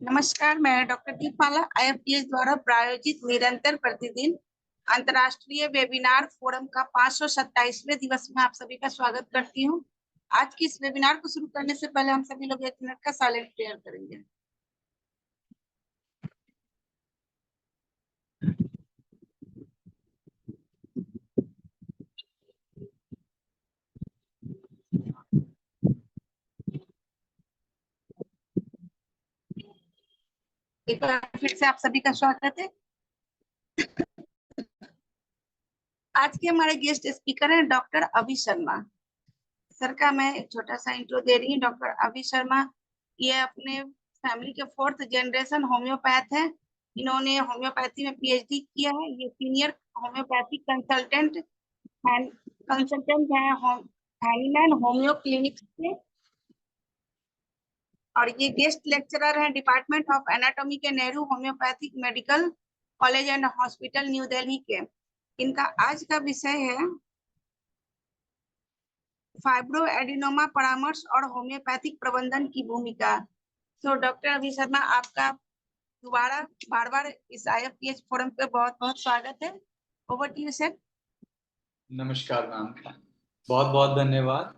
नमस्कार, मैं डॉक्टर दीपाला आईएफटीएच द्वारा प्रायोजित निरंतर प्रतिदिन अंतर्राष्ट्रीय वेबिनार फोरम का 527वें दिवस में आप सभी का स्वागत करती हूं। आज की इस वेबिनार को शुरू करने से पहले हम सभी लोग 1 मिनट का साइलेंट प्रेयर करेंगे। एक बार फिर से आप सभी का स्वागत है। आज के हमारे गेस्ट स्पीकर हैं डॉक्टर अभि शर्मा। सर का मैं एक छोटा सा इंट्रो दे रही हूँ। डॉक्टर अभि शर्मा ये अपने फैमिली के 4th जनरेशन होम्योपैथ है। इन्होंने होम्योपैथी में पीएचडी किया है। ये सीनियर होम्योपैथिक कंसल्टेंट है हैनीमैन होम्यो क्लिनिक से, और ये गेस्ट लेक्चरर हैं डिपार्टमेंट ऑफ एनाटॉमी के Nehru homeopathic medical college and hospital new Delhi के। इनका आज का विषय है फाइब्रो एडिनोमा परामर्श और होम्योपैथिक प्रबंधन की भूमिका। तो डॉक्टर अभि शर्मा, आपका दोबारा बार बार इस आईएफटीएच फोरम पे बहुत बहुत स्वागत है। Over to you sir. नमस्कार मैम, बहुत बहुत धन्यवाद।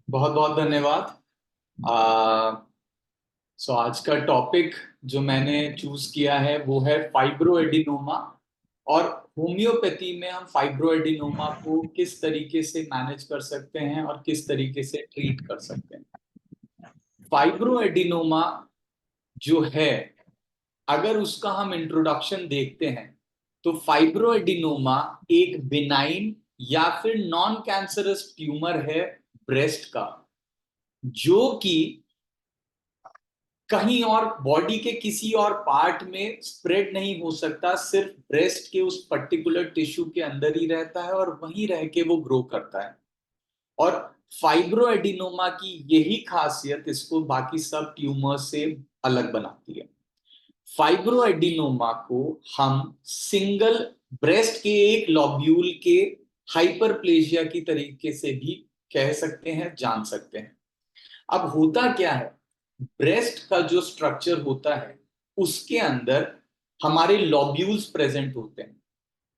बहुत बहुत धन्यवाद। आज का टॉपिक जो मैंने चूज किया है वो है फाइब्रो एडिनोमा, और होम्योपैथी में हम फाइब्रो एडिनोमा को किस तरीके से मैनेज कर सकते हैं और किस तरीके से ट्रीट कर सकते हैं। फाइब्रो एडिनोमा जो है, अगर उसका हम इंट्रोडक्शन देखते हैं तो फाइब्रो एडिनोमा एक बिनाइन या फिर नॉन कैंसरस ट्यूमर है ब्रेस्ट का, जो कि कहीं और बॉडी के किसी और पार्ट में स्प्रेड नहीं हो सकता, सिर्फ ब्रेस्ट के उस पर्टिकुलर टिश्यू के अंदर ही रहता है और वहीं रह के वो ग्रो करता है। और फाइब्रो एडिनोमा की यही खासियत इसको बाकी सब ट्यूमर से अलग बनाती है। फाइब्रो एडिनोमा को हम सिंगल ब्रेस्ट के एक लॉब्यूल के हाइपरप्लेजिया की तरीके से भी कह सकते हैं, जान सकते हैं। अब होता क्या है, ब्रेस्ट का जो स्ट्रक्चर होता है उसके अंदर हमारे लॉब्यूल्स प्रेजेंट होते हैं।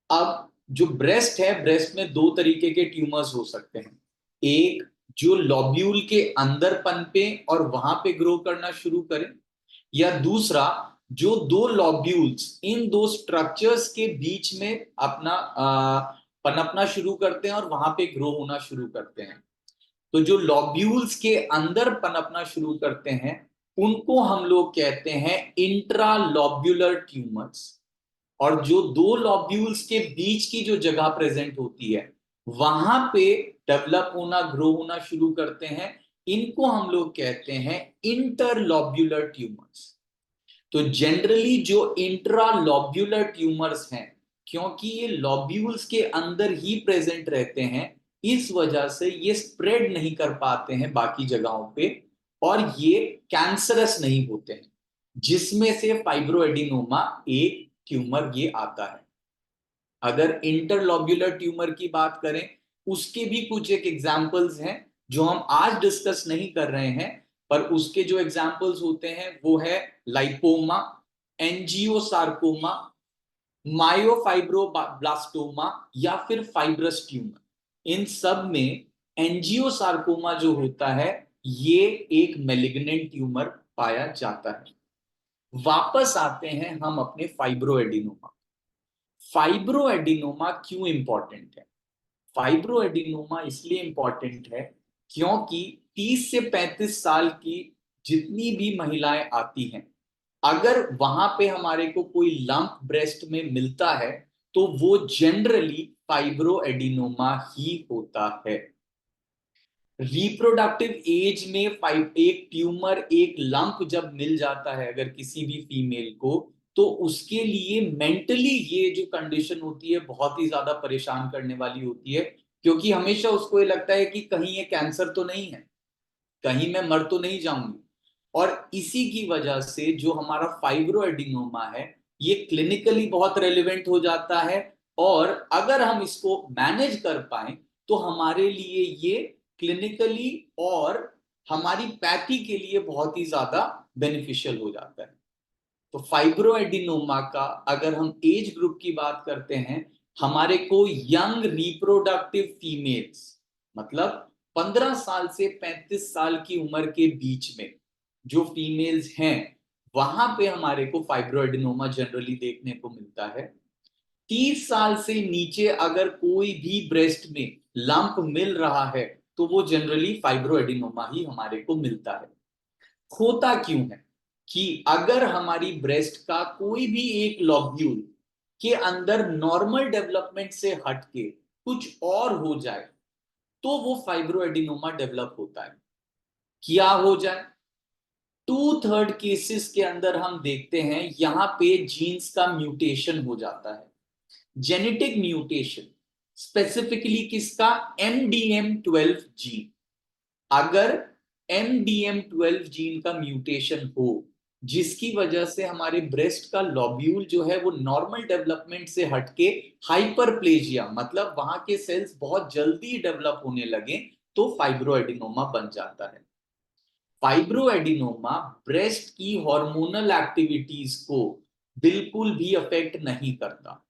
अब जो ब्रेस्ट है, ब्रेस्ट में 2 तरीके के ट्यूमर्स हो सकते हैं। एक जो लॉब्यूल के अंदर पनपे और वहां पे ग्रो करना शुरू करें, या दूसरा जो 2 लॉब्यूल्स इन 2 स्ट्रक्चर्स के बीच में अपना पनपना शुरू करते हैं और वहां पे ग्रो होना शुरू करते हैं। तो जो लॉब्यूल्स के अंदर पनपना शुरू करते हैं उनको हम लोग कहते हैं इंट्रालॉब्यूलर ट्यूमर्स, और जो 2 लॉब्यूल्स के बीच की जो जगह प्रेजेंट होती है वहां पे डेवलप होना, ग्रो होना शुरू करते हैं, इनको हम लोग कहते हैं इंटरलॉब्यूलर ट्यूमर्स। तो जनरली जो इंट्रालॉब्यूलर ट्यूमर्स हैं, क्योंकि ये लॉब्यूल्स के अंदर ही प्रेजेंट रहते हैं, इस वजह से ये स्प्रेड नहीं कर पाते हैं बाकी जगहों पे, और ये कैंसरस नहीं होते हैं, जिसमें से फाइब्रो एडिनोमा एक ट्यूमर ये आता है। अगर इंटरलॉब्यूलर ट्यूमर की बात करें, उसके भी कुछ एक एग्जांपल्स हैं जो हम आज डिस्कस नहीं कर रहे हैं, पर उसके जो एग्जांपल्स होते हैं वो है लाइपोमा, एंजियोसार्कोमा, मायोफाइब्रोब्लास्टोमा या फिर फाइब्रस ट्यूमर। इन सब में एंजियोसार्कोमा जो होता है ये एक मैलिग्नेंट ट्यूमर पाया जाता है। वापस आते हैं हम अपने फाइब्रो एडिनोमा। फाइब्रो एडिनोमा क्यों इंपॉर्टेंट है? फाइब्रो एडिनोमा इसलिए इंपॉर्टेंट है क्योंकि 30 से 35 साल की जितनी भी महिलाएं आती हैं, अगर वहां पे हमारे को कोई लंप ब्रेस्ट में मिलता है तो वो जनरली फाइब्रो एडिनोमा ही होता है। रिप्रोडक्टिव एज में एक ट्यूमर, एक लंप जब मिल जाता है अगर किसी भी फीमेल को, तो उसके लिए मेंटली ये जो कंडीशन होती है बहुत ही ज्यादा परेशान करने वाली होती है, क्योंकि हमेशा उसको ये लगता है कि कहीं ये कैंसर तो नहीं है, कहीं मैं मर तो नहीं जाऊंगी। और इसी की वजह से जो हमारा फाइब्रो एडिनोमा है ये क्लिनिकली बहुत रेलिवेंट हो जाता है, और अगर हम इसको मैनेज कर पाए तो हमारे लिए ये क्लिनिकली और हमारी पैथी के लिए बहुत ही ज्यादा बेनिफिशियल हो जाता है। तो फाइब्रो एडिनोमा का अगर हम एज ग्रुप की बात करते हैं, हमारे को यंग रिप्रोडक्टिव फीमेल्स, मतलब 15 साल से 35 साल की उम्र के बीच में जो फीमेल्स हैं वहां पे हमारे को फाइब्रो एडिनोमा जनरली देखने को मिलता है। 30 साल से नीचे अगर कोई भी ब्रेस्ट में लंप मिल रहा है तो वो जनरली फाइब्रो एडिनोमा ही हमारे को मिलता है। होता क्यों है कि अगर हमारी ब्रेस्ट का कोई भी एक लॉब्यूल के अंदर नॉर्मल डेवलपमेंट से हटके कुछ और हो जाए तो वो फाइब्रो एडिनोमा डेवलप होता है। क्या हो जाए? 2/3 केसेस के अंदर हम देखते हैं यहां पे जीन्स का म्यूटेशन हो जाता है, जेनेटिक म्यूटेशन, स्पेसिफिकली किसका? MDM12 gene. अगर MDM12 जीन का म्यूटेशन हो जिसकी वजह से हमारे ब्रेस्ट का लॉब्यूल जो है वो नॉर्मल डेवलपमेंट से हटके हाइपरप्लेजिया, मतलब वहां के सेल्स बहुत जल्दी डेवलप होने लगे, तो फाइब्रो एडिनोमा बन जाता है। फाइब्रो एडिनोमा ब्रेस्ट की हार्मोनल एक्टिविटीज को बिल्कुल भी अफेक्ट नहीं करता।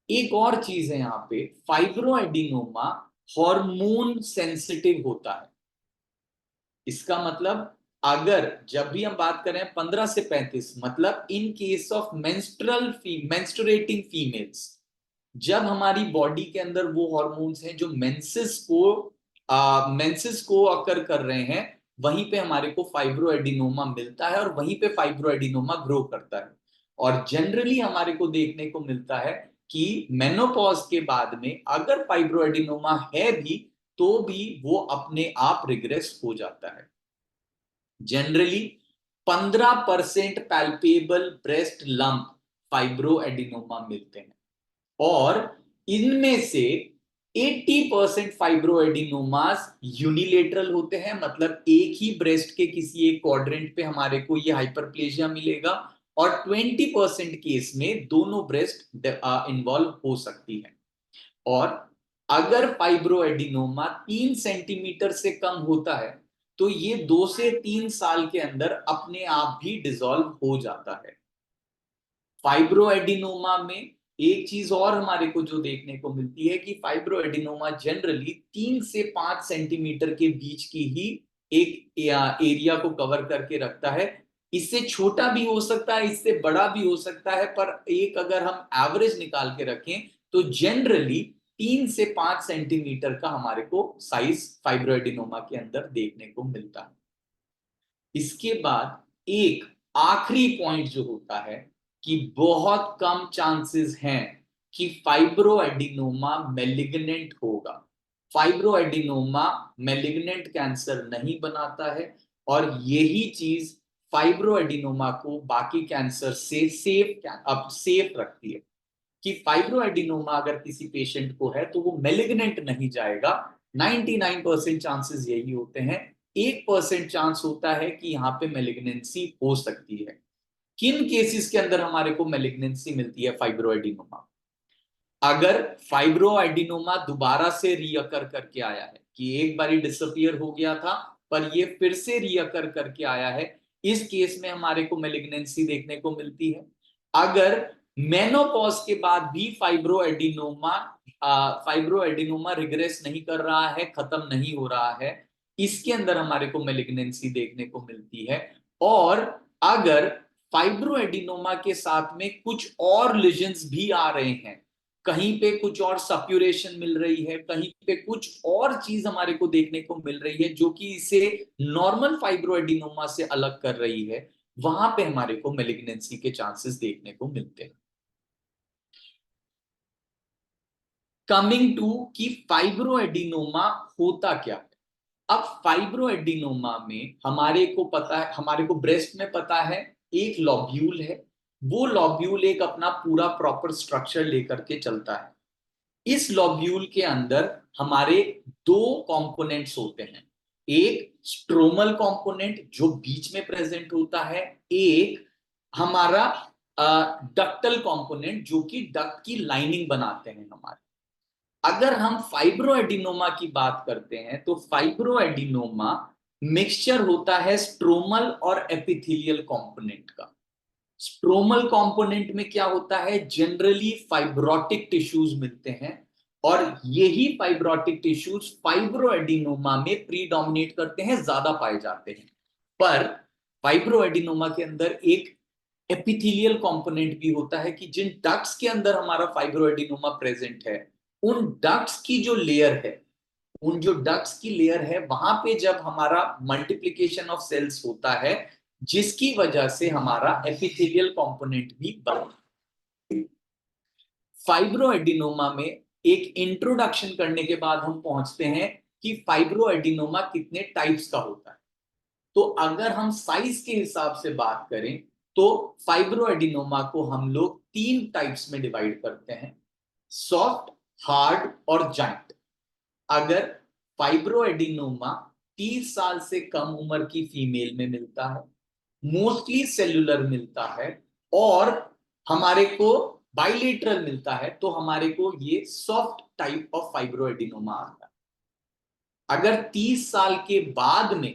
एक और चीज है यहाँ पे, फाइब्रो एडिनोमा हार्मोन सेंसिटिव होता है। इसका मतलब अगर जब भी हम बात करें 15 से 35, मतलब in case of menstruating females, जब हमारी बॉडी के अंदर वो हॉर्मोन्स हैं जो मेंसेस को अकर कर रहे हैं, वहीं पे हमारे को फाइब्रो एडिनोमा मिलता है और वहीं पे फाइब्रो एडिनोमा ग्रो करता है। और जनरली हमारे को देखने को मिलता है कि मेनोपॉज के बाद में अगर फाइब्रो एडिनोमा है भी तो भी वो अपने आप रिग्रेस हो जाता है। Generally 15% palpable breast lump fibro adenoma मिलते हैं, और इनमें से 80% फाइब्रो एडिनोमास यूनिलेटरल होते हैं, मतलब एक ही ब्रेस्ट के किसी एक क्वाड्रेंट पे हमारे को ये हाइपरप्लेजिया मिलेगा, और 20% केस में दोनों ब्रेस्ट इन्वॉल्व हो सकती है। और अगर फाइब्रो एडिनोमा 3 सेंटीमीटर से कम होता है तो ये 2 से 3 साल के अंदर अपने आप भी डिसॉल्व हो जाता है। फाइब्रो एडिनोमा में एक चीज और हमारे को जो देखने को मिलती है कि फाइब्रो एडिनोमा जनरली 3 से 5 सेंटीमीटर के बीच की ही एक एरिया को कवर करके रखता है। इससे छोटा भी हो सकता है, इससे बड़ा भी हो सकता है, पर एक अगर हम एवरेज निकाल के रखें तो जनरली 3 से 5 सेंटीमीटर का हमारे को साइज फाइब्रो एडिनोमा के अंदर देखने को मिलता है। इसके बाद एक आखिरी पॉइंट जो होता है कि बहुत कम चांसेस हैं कि फाइब्रो एडिनोमा मैलिग्नेंट होगा। फाइब्रो एडिनोमा मैलिग्नेंट कैंसर नहीं बनाता है, और यही चीज फाइब्रो एडिनोमा को बाकी कैंसर से सेफ रखती है कि फाइब्रो एडिनोमा अगर किसी पेशेंट को है तो वो मैलिग्नेंट नहीं जाएगा। 99% चांसेस यही होते हैं, 1% चांस होता है कि यहाँ पे मैलिग्नेंसी हो सकती है। किन केसेस के अंदर हमारे को मैलिग्नेंसी मिलती है फाइब्रो एडिनोमा? अगर फाइब्रो एडिनोमा दोबारा से रीअकर करके आया है, कि एक बारी डिसअपियर हो गया था पर ये फिर से रीअकर करके आया है, इस केस में हमारे को मैलिग्नेंसी देखने को मिलती है। अगर मेनोपॉज के बाद भी फाइब्रो एडिनोमा रिग्रेस नहीं कर रहा है, खत्म नहीं हो रहा है, इसके अंदर हमारे को मैलिग्नेंसी देखने को मिलती है। और अगर फाइब्रो एडिनोमा के साथ में कुछ और लीजन्स भी आ रहे हैं, कहीं पे कुछ और सप्यूरेशन मिल रही है, कहीं पे कुछ और चीज हमारे को देखने को मिल रही है जो कि इसे नॉर्मल फाइब्रो एडिनोमा से अलग कर रही है, वहां पे हमारे को मैलिग्नेंसी के चांसेस देखने को मिलते हैं। कमिंग टू कि फाइब्रो एडिनोमा होता क्या है। अब फाइब्रो एडिनोमा में हमारे को पता है, हमारे को ब्रेस्ट में पता है एक लॉब्यूल है, वो लॉब्यूल एक अपना पूरा प्रॉपर स्ट्रक्चर लेकर के चलता है। इस लॉब्यूल के अंदर हमारे दो कंपोनेंट्स होते हैं, एक स्ट्रोमल कंपोनेंट जो बीच में प्रेजेंट होता है, एक हमारा डक्टल कंपोनेंट जो कि डक्ट की लाइनिंग बनाते हैं हमारे। अगर हम फाइब्रोएडिनोमा की बात करते हैं तो फाइब्रोएडिनोमा मिक्सचर होता है स्ट्रोमल और एपिथेलियल कंपोनेंट का। स्ट्रोमल कंपोनेंट में क्या होता है, जनरली फाइब्रोटिक टिश्यूज मिलते हैं और यही फाइब्रोटिक टिश्यूज फाइब्रोएडिनोमा में प्रीडोमिनेट करते हैं, ज्यादा पाए जाते हैं। पर फाइब्रोएडिनोमा के अंदर एक एपिथेलियल कंपोनेंट भी होता है कि जिन डक्ट्स के अंदर हमारा फाइब्रोएडिनोमा प्रेजेंट है, उन डक्ट्स की जो लेयर है, उन जो डक्ट्स की लेयर है वहां पे जब हमारा मल्टीप्लिकेशन ऑफ सेल्स होता है, जिसकी वजह से हमारा एपिथेलियल कंपोनेंट भी बनता है। फाइब्रोएडिनोमा में एक इंट्रोडक्शन करने के बाद हम पहुंचते हैं कि फाइब्रोएडिनोमा कितने टाइप्स का होता है। तो अगर हम साइज के हिसाब से बात करें तो फाइब्रोएडिनोमा को हम लोग 3 टाइप्स में डिवाइड करते हैं, सॉफ्ट, हार्ड और जाइंट। अगर फाइब्रोएडिनोमा 30 साल से कम उम्र की फीमेल में मिलता है, मोस्टली सेलुलर मिलता है और हमारे को बाइलेटरल मिलता है, तो हमारे को ये सॉफ्ट टाइप ऑफ फाइब्रोएडिनोमा आता है। अगर 30 साल के बाद में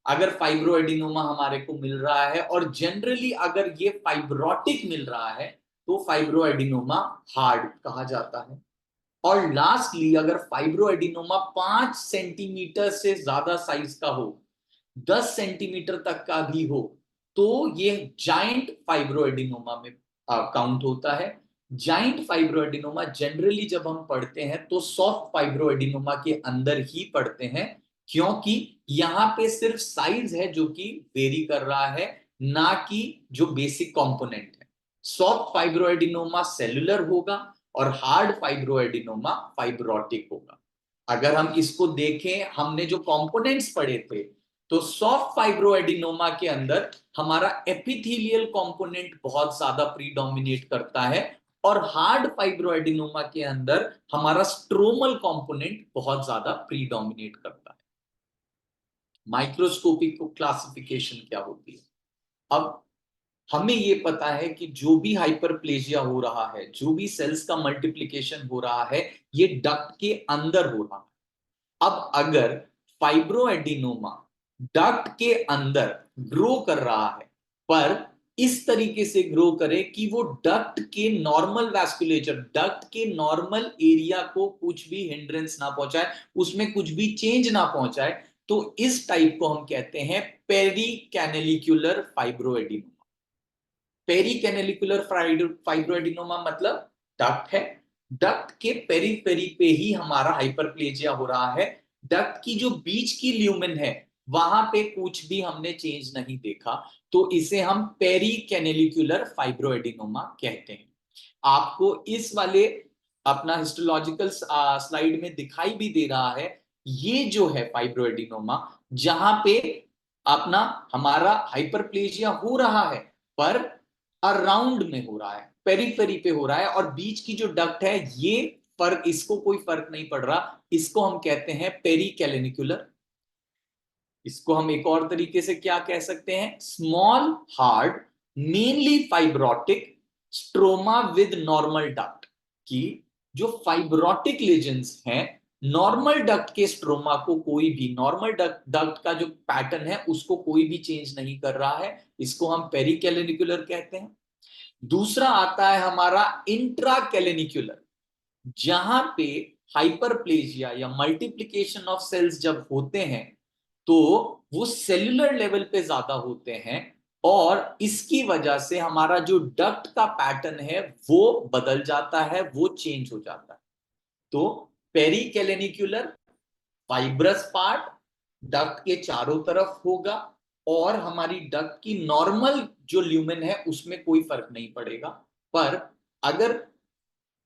अगर फाइब्रोएडिनोमा हमारे को मिल रहा है और जनरली अगर ये फाइब्रोटिक मिल रहा है तो फाइब्रोएडिनोमा हार्ड कहा जाता है। और लास्टली अगर फाइब्रोएडिनोमा 5 सेंटीमीटर से ज्यादा साइज का हो, 10 सेंटीमीटर तक का भी हो, तो ये जाइंट फाइब्रोएडिनोमा में काउंट होता है। जाइंट फाइब्रोएडिनोमा जनरली जब हम पढ़ते हैं तो सॉफ्ट फाइब्रोएडिनोमा के अंदर ही पढ़ते हैं, क्योंकि यहां पे सिर्फ साइज है जो कि वेरी कर रहा है, ना कि जो बेसिक कंपोनेंट है। सॉफ्ट फाइब्रोएडिनोमा सेलुलर होगा और हार्ड फाइब्रोएडिनोमा फाइब्रोटिक होगा। अगर हम इसको देखें, हमने जो कंपोनेंट्स पढ़े थे, तो सॉफ्ट फाइब्रोएडिनोमा के अंदर हमारा एपिथेलियल कंपोनेंट बहुत ज्यादा प्रीडोमिनेट करता है और हार्ड फाइब्रोएडिनोमा के अंदर हमारा स्ट्रोमल कंपोनेंट बहुत ज्यादा प्रीडोमिनेट करता है। माइक्रोस्कोपिक क्लासिफिकेशन क्या होती है? अब हमें ये पता है कि जो भी हाइपरप्लेजिया हो रहा है, जो भी सेल्स का मल्टीप्लिकेशन हो रहा है, ये डक्ट के अंदर हो रहा है। अब अगर फाइब्रोएडिनोमा डक्ट के अंदर ग्रो कर रहा है, पर इस तरीके से ग्रो करे कि वो डक्ट के नॉर्मल वैस्कुलेचर, डक्ट के नॉर्मल एरिया को कुछ भी हिंड्रेंस ना पहुंचाए, उसमें कुछ भी चेंज ना पहुंचाए, तो इस टाइप को हम कहते हैं पेरिकैनेलिकुलर फाइब्रोएडिनोमा। पेरिकैनेलिकुलर फाइब्रोएडिनोमा मतलब डक्ट है, डक्ट के पेरीफेरी पे ही हमारा हाइपरप्लेजिया हो रहा है, डक्ट की जो बीच की ल्यूमेन है वहां पे कुछ भी हमने चेंज नहीं देखा, तो इसे हम पेरिकैनेलिकुलर फाइब्रोएडिनोमा कहते हैं। आपको इस वाले अपना हिस्टोलॉजिकल स्लाइड में दिखाई भी दे रहा है, ये जो है फाइब्रोएडिनोमा, जहां पे अपना हमारा हाइपरप्लेजिया हो रहा है पर अराउंड में हो रहा है, पेरीफेरी पे हो रहा है, और बीच की जो डक्ट है ये फर्क, इसको कोई फर्क नहीं पड़ रहा, इसको हम कहते हैं पेरिकैलेनिकुलर। इसको हम एक और तरीके से क्या कह सकते हैं, small hard mainly fibrotic stroma with normal duct. की जो फाइब्रोटिक लीजन्स हैं, नॉर्मल डक्ट के स्ट्रोमा को कोई भी, नॉर्मल डक्ट का जो पैटर्न है उसको कोई भी चेंज नहीं कर रहा है, इसको हम पेरिकैलेनिकुलर कहते हैं। दूसरा आता है हमारा इंट्राकैलेनिकुलर, जहां पे हाइपरप्लेजिया या मल्टीप्लिकेशन ऑफ सेल्स जब होते हैं तो वो सेल्यूलर लेवल पे ज्यादा होते हैं और इसकी वजह से हमारा जो डक्ट का पैटर्न है वो बदल जाता है, वो चेंज हो जाता है। तो पेरिकैलेनिकुलर फाइब्रस पार्ट डक्ट के चारों तरफ होगा और हमारी डक्ट की नॉर्मल जो ल्यूमेन है उसमें कोई फर्क नहीं पड़ेगा। पर अगर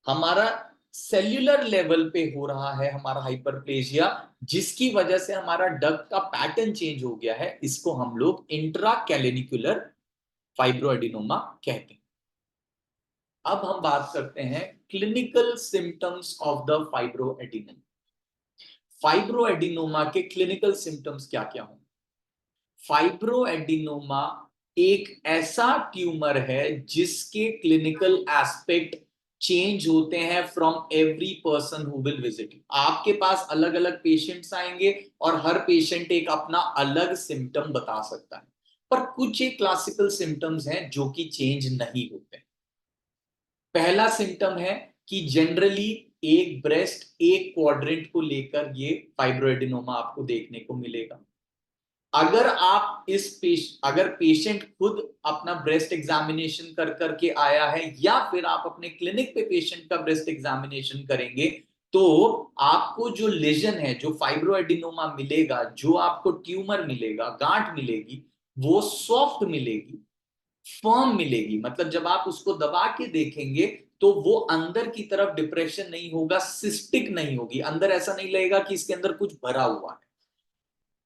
हमारा सेल्यूलर लेवल पे हो रहा है हमारा हाइपरप्लेजिया, जिसकी वजह से हमारा डक्ट का पैटर्न चेंज हो गया है, इसको हम लोग इंट्राकैलेनिकुलर फाइब्रोएडिनोमा कहते हैं। अब हम बात करते हैं clinical symptoms of the fibroadenoma. Fibroadenoma के क्लिनिकल सिम्टम्स क्या क्या होंगे? फाइब्रोएडिनोमा एक ऐसा ट्यूमर है जिसके क्लिनिकल एस्पेक्ट चेंज होते हैं from every person who will visit you. आपके पास अलग अलग पेशेंट्स आएंगे और हर पेशेंट एक अपना अलग सिम्टम बता सकता है, पर कुछ एक क्लासिकल सिम्टम्स हैं जो कि चेंज नहीं होते। पहला सिम्टम है कि जनरली एक ब्रेस्ट एक क्वाड्रेंट को लेकर ये फाइब्रोएडिनोमा आपको देखने को मिलेगा। अगर आप अगर पेशेंट खुद अपना ब्रेस्ट एग्जामिनेशन कर करके आया है या फिर आप अपने क्लिनिक पे पेशेंट का ब्रेस्ट एग्जामिनेशन करेंगे, तो आपको जो लेजन है, जो फाइब्रोएडिनोमा मिलेगा, जो आपको ट्यूमर मिलेगा, गांठ मिलेगी, वो सॉफ्ट मिलेगी, फर्म मिलेगी। मतलब जब आप उसको दबा के देखेंगे तो वो अंदर की तरफ डिप्रेशन नहीं होगा, सिस्टिक नहीं होगी, अंदर ऐसा नहीं लगेगा कि इसके अंदर कुछ भरा हुआ है।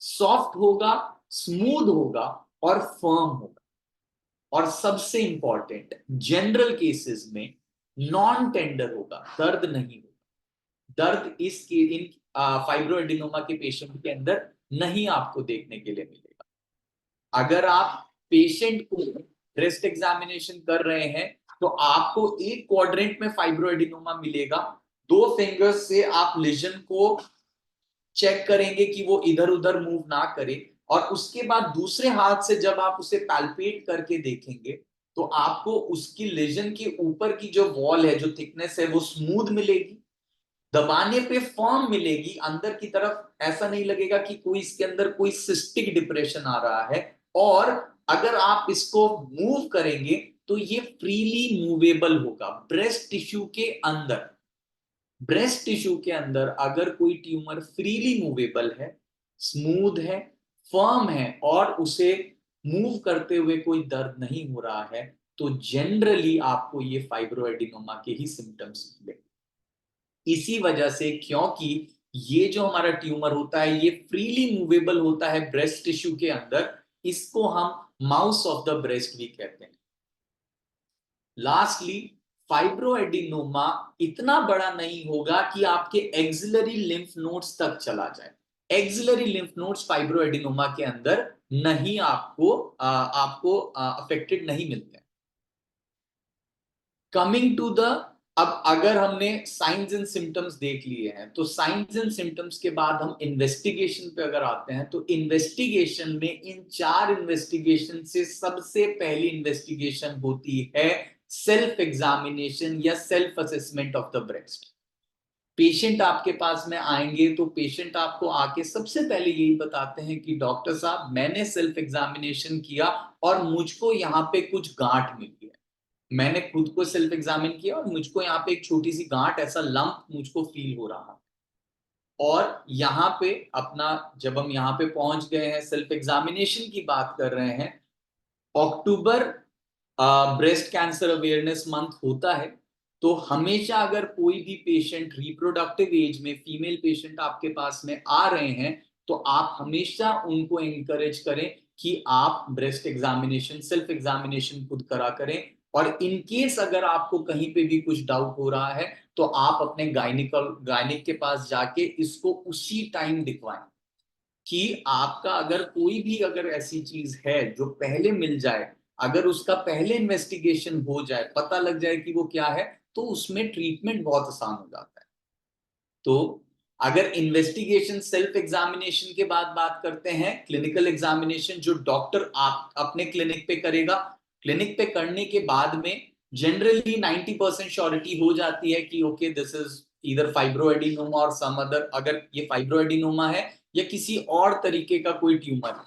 सॉफ्ट होगा, स्मूथ होगा और फर्म होगा। और सबसे इंपॉर्टेंट, जनरल केसेस में नॉन टेंडर होगा, दर्द नहीं होगा। दर्द इन फाइब्रोएडिनोमा के पेशेंट के अंदर नहीं आपको देखने के लिए मिलेगा। अगर आप पेशेंट को ब्रेस्ट एग्जामिनेशन कर रहे हैं तो आपको एक क्वाड्रेंट में फाइब्रोएडिनोमा मिलेगा। दो फिंगर्स से आप लेजन को चेक करेंगे कि वो इधर उधर मूव ना करे, और उसके बाद दूसरे हाथ से जब आप उसे पैल्पेट करके देखेंगे तो आपको उसकी लेजन के ऊपर की जो वॉल है, जो थिकनेस है, वो स्मूथ मिलेगी, दबाने पे फर्म मिलेगी। अंदर की तरफ ऐसा नहीं लगेगा कि कोई इसके अंदर कोई सिस्टिक डिप्रेशन आ रहा है। और अगर आप इसको मूव करेंगे तो ये फ्रीली मूवेबल होगा। ब्रेस्ट टिश्यू के अंदर, ब्रेस्ट टिश्यू के अंदर अगर कोई ट्यूमर फ्रीली मूवेबल है, स्मूथ है, फर्म है और उसे मूव करते हुए कोई दर्द नहीं हो रहा है, तो जनरली आपको ये फाइब्रोएडिनोमा के ही सिम्टम्स मिलेंगे। इसी वजह से, क्योंकि ये जो हमारा ट्यूमर होता है ये फ्रीली मूवेबल होता है ब्रेस्ट टिश्यू के अंदर, इसको हम माउस ऑफ द ब्रेस्ट भी कहते हैं। लास्टली, फाइब्रोएडिनोमा इतना बड़ा नहीं होगा कि आपके एक्सिलरी लिम्फ नोड्स तक चला जाए। एक्सिलरी लिम्फ नोड्स फाइब्रोएडिनोमा के अंदर नहीं आपको अफेक्टेड नहीं मिलते। कमिंग टू द, अब अगर हमने साइंस एंड सिम्टम्स देख लिए हैं तो साइंस एंड सिम्टम्स के बाद हम इन्वेस्टिगेशन पे अगर आते हैं तो इन्वेस्टिगेशन में इन चार इन्वेस्टिगेशन से सबसे पहली इन्वेस्टिगेशन होती है सेल्फ एग्जामिनेशन या self assessment of the breast. Patient आपके पास में आएंगे तो पेशेंट आपको आके सबसे पहले यही बताते हैं कि डॉक्टर साहब, मैंने सेल्फ एग्जामिनेशन किया और मुझको यहाँ पे कुछ गांठ मिली है। मैंने खुद को सेल्फ एग्जामिन किया और मुझको यहाँ पे एक छोटी सी गांठ, ऐसा लंप मुझको फील हो रहा है। और यहाँ पे अपना, जब हम यहाँ पे पहुंच गए हैं, सेल्फ एग्जामिनेशन की बात कर रहे हैं, अक्टूबर ब्रेस्ट कैंसर अवेयरनेस मंथ होता है, तो हमेशा अगर कोई भी पेशेंट रिप्रोडक्टिव एज में, फीमेल पेशेंट आपके पास में आ रहे हैं, तो आप हमेशा उनको एनकरेज करें कि आप ब्रेस्ट एग्जामिनेशन, सेल्फ एग्जामिनेशन खुद करा करें। और इन केस अगर आपको कहीं पे भी कुछ डाउट हो रहा है तो आप अपने गायनिक के पास जाके इसको उसी टाइम दिखवाएं। कि आपका अगर कोई भी अगर ऐसी चीज है जो पहले मिल जाए, अगर उसका पहले इन्वेस्टिगेशन हो जाए, पता लग जाए कि वो क्या है, तो उसमें ट्रीटमेंट बहुत आसान हो जाता है। तो अगर इन्वेस्टिगेशन, सेल्फ एग्जामिनेशन के बाद बात करते हैं क्लिनिकल एग्जामिनेशन, जो डॉक्टर आप अपने क्लिनिक पे करेगा। क्लिनिक पे करने के बाद में जनरली 90% श्योरिटी हो जाती है कि okay, this is either fibroadenoma और सम अदर, अगर ये फाइब्रोएडिनोमा है या किसी और तरीके का कोई ट्यूमर है।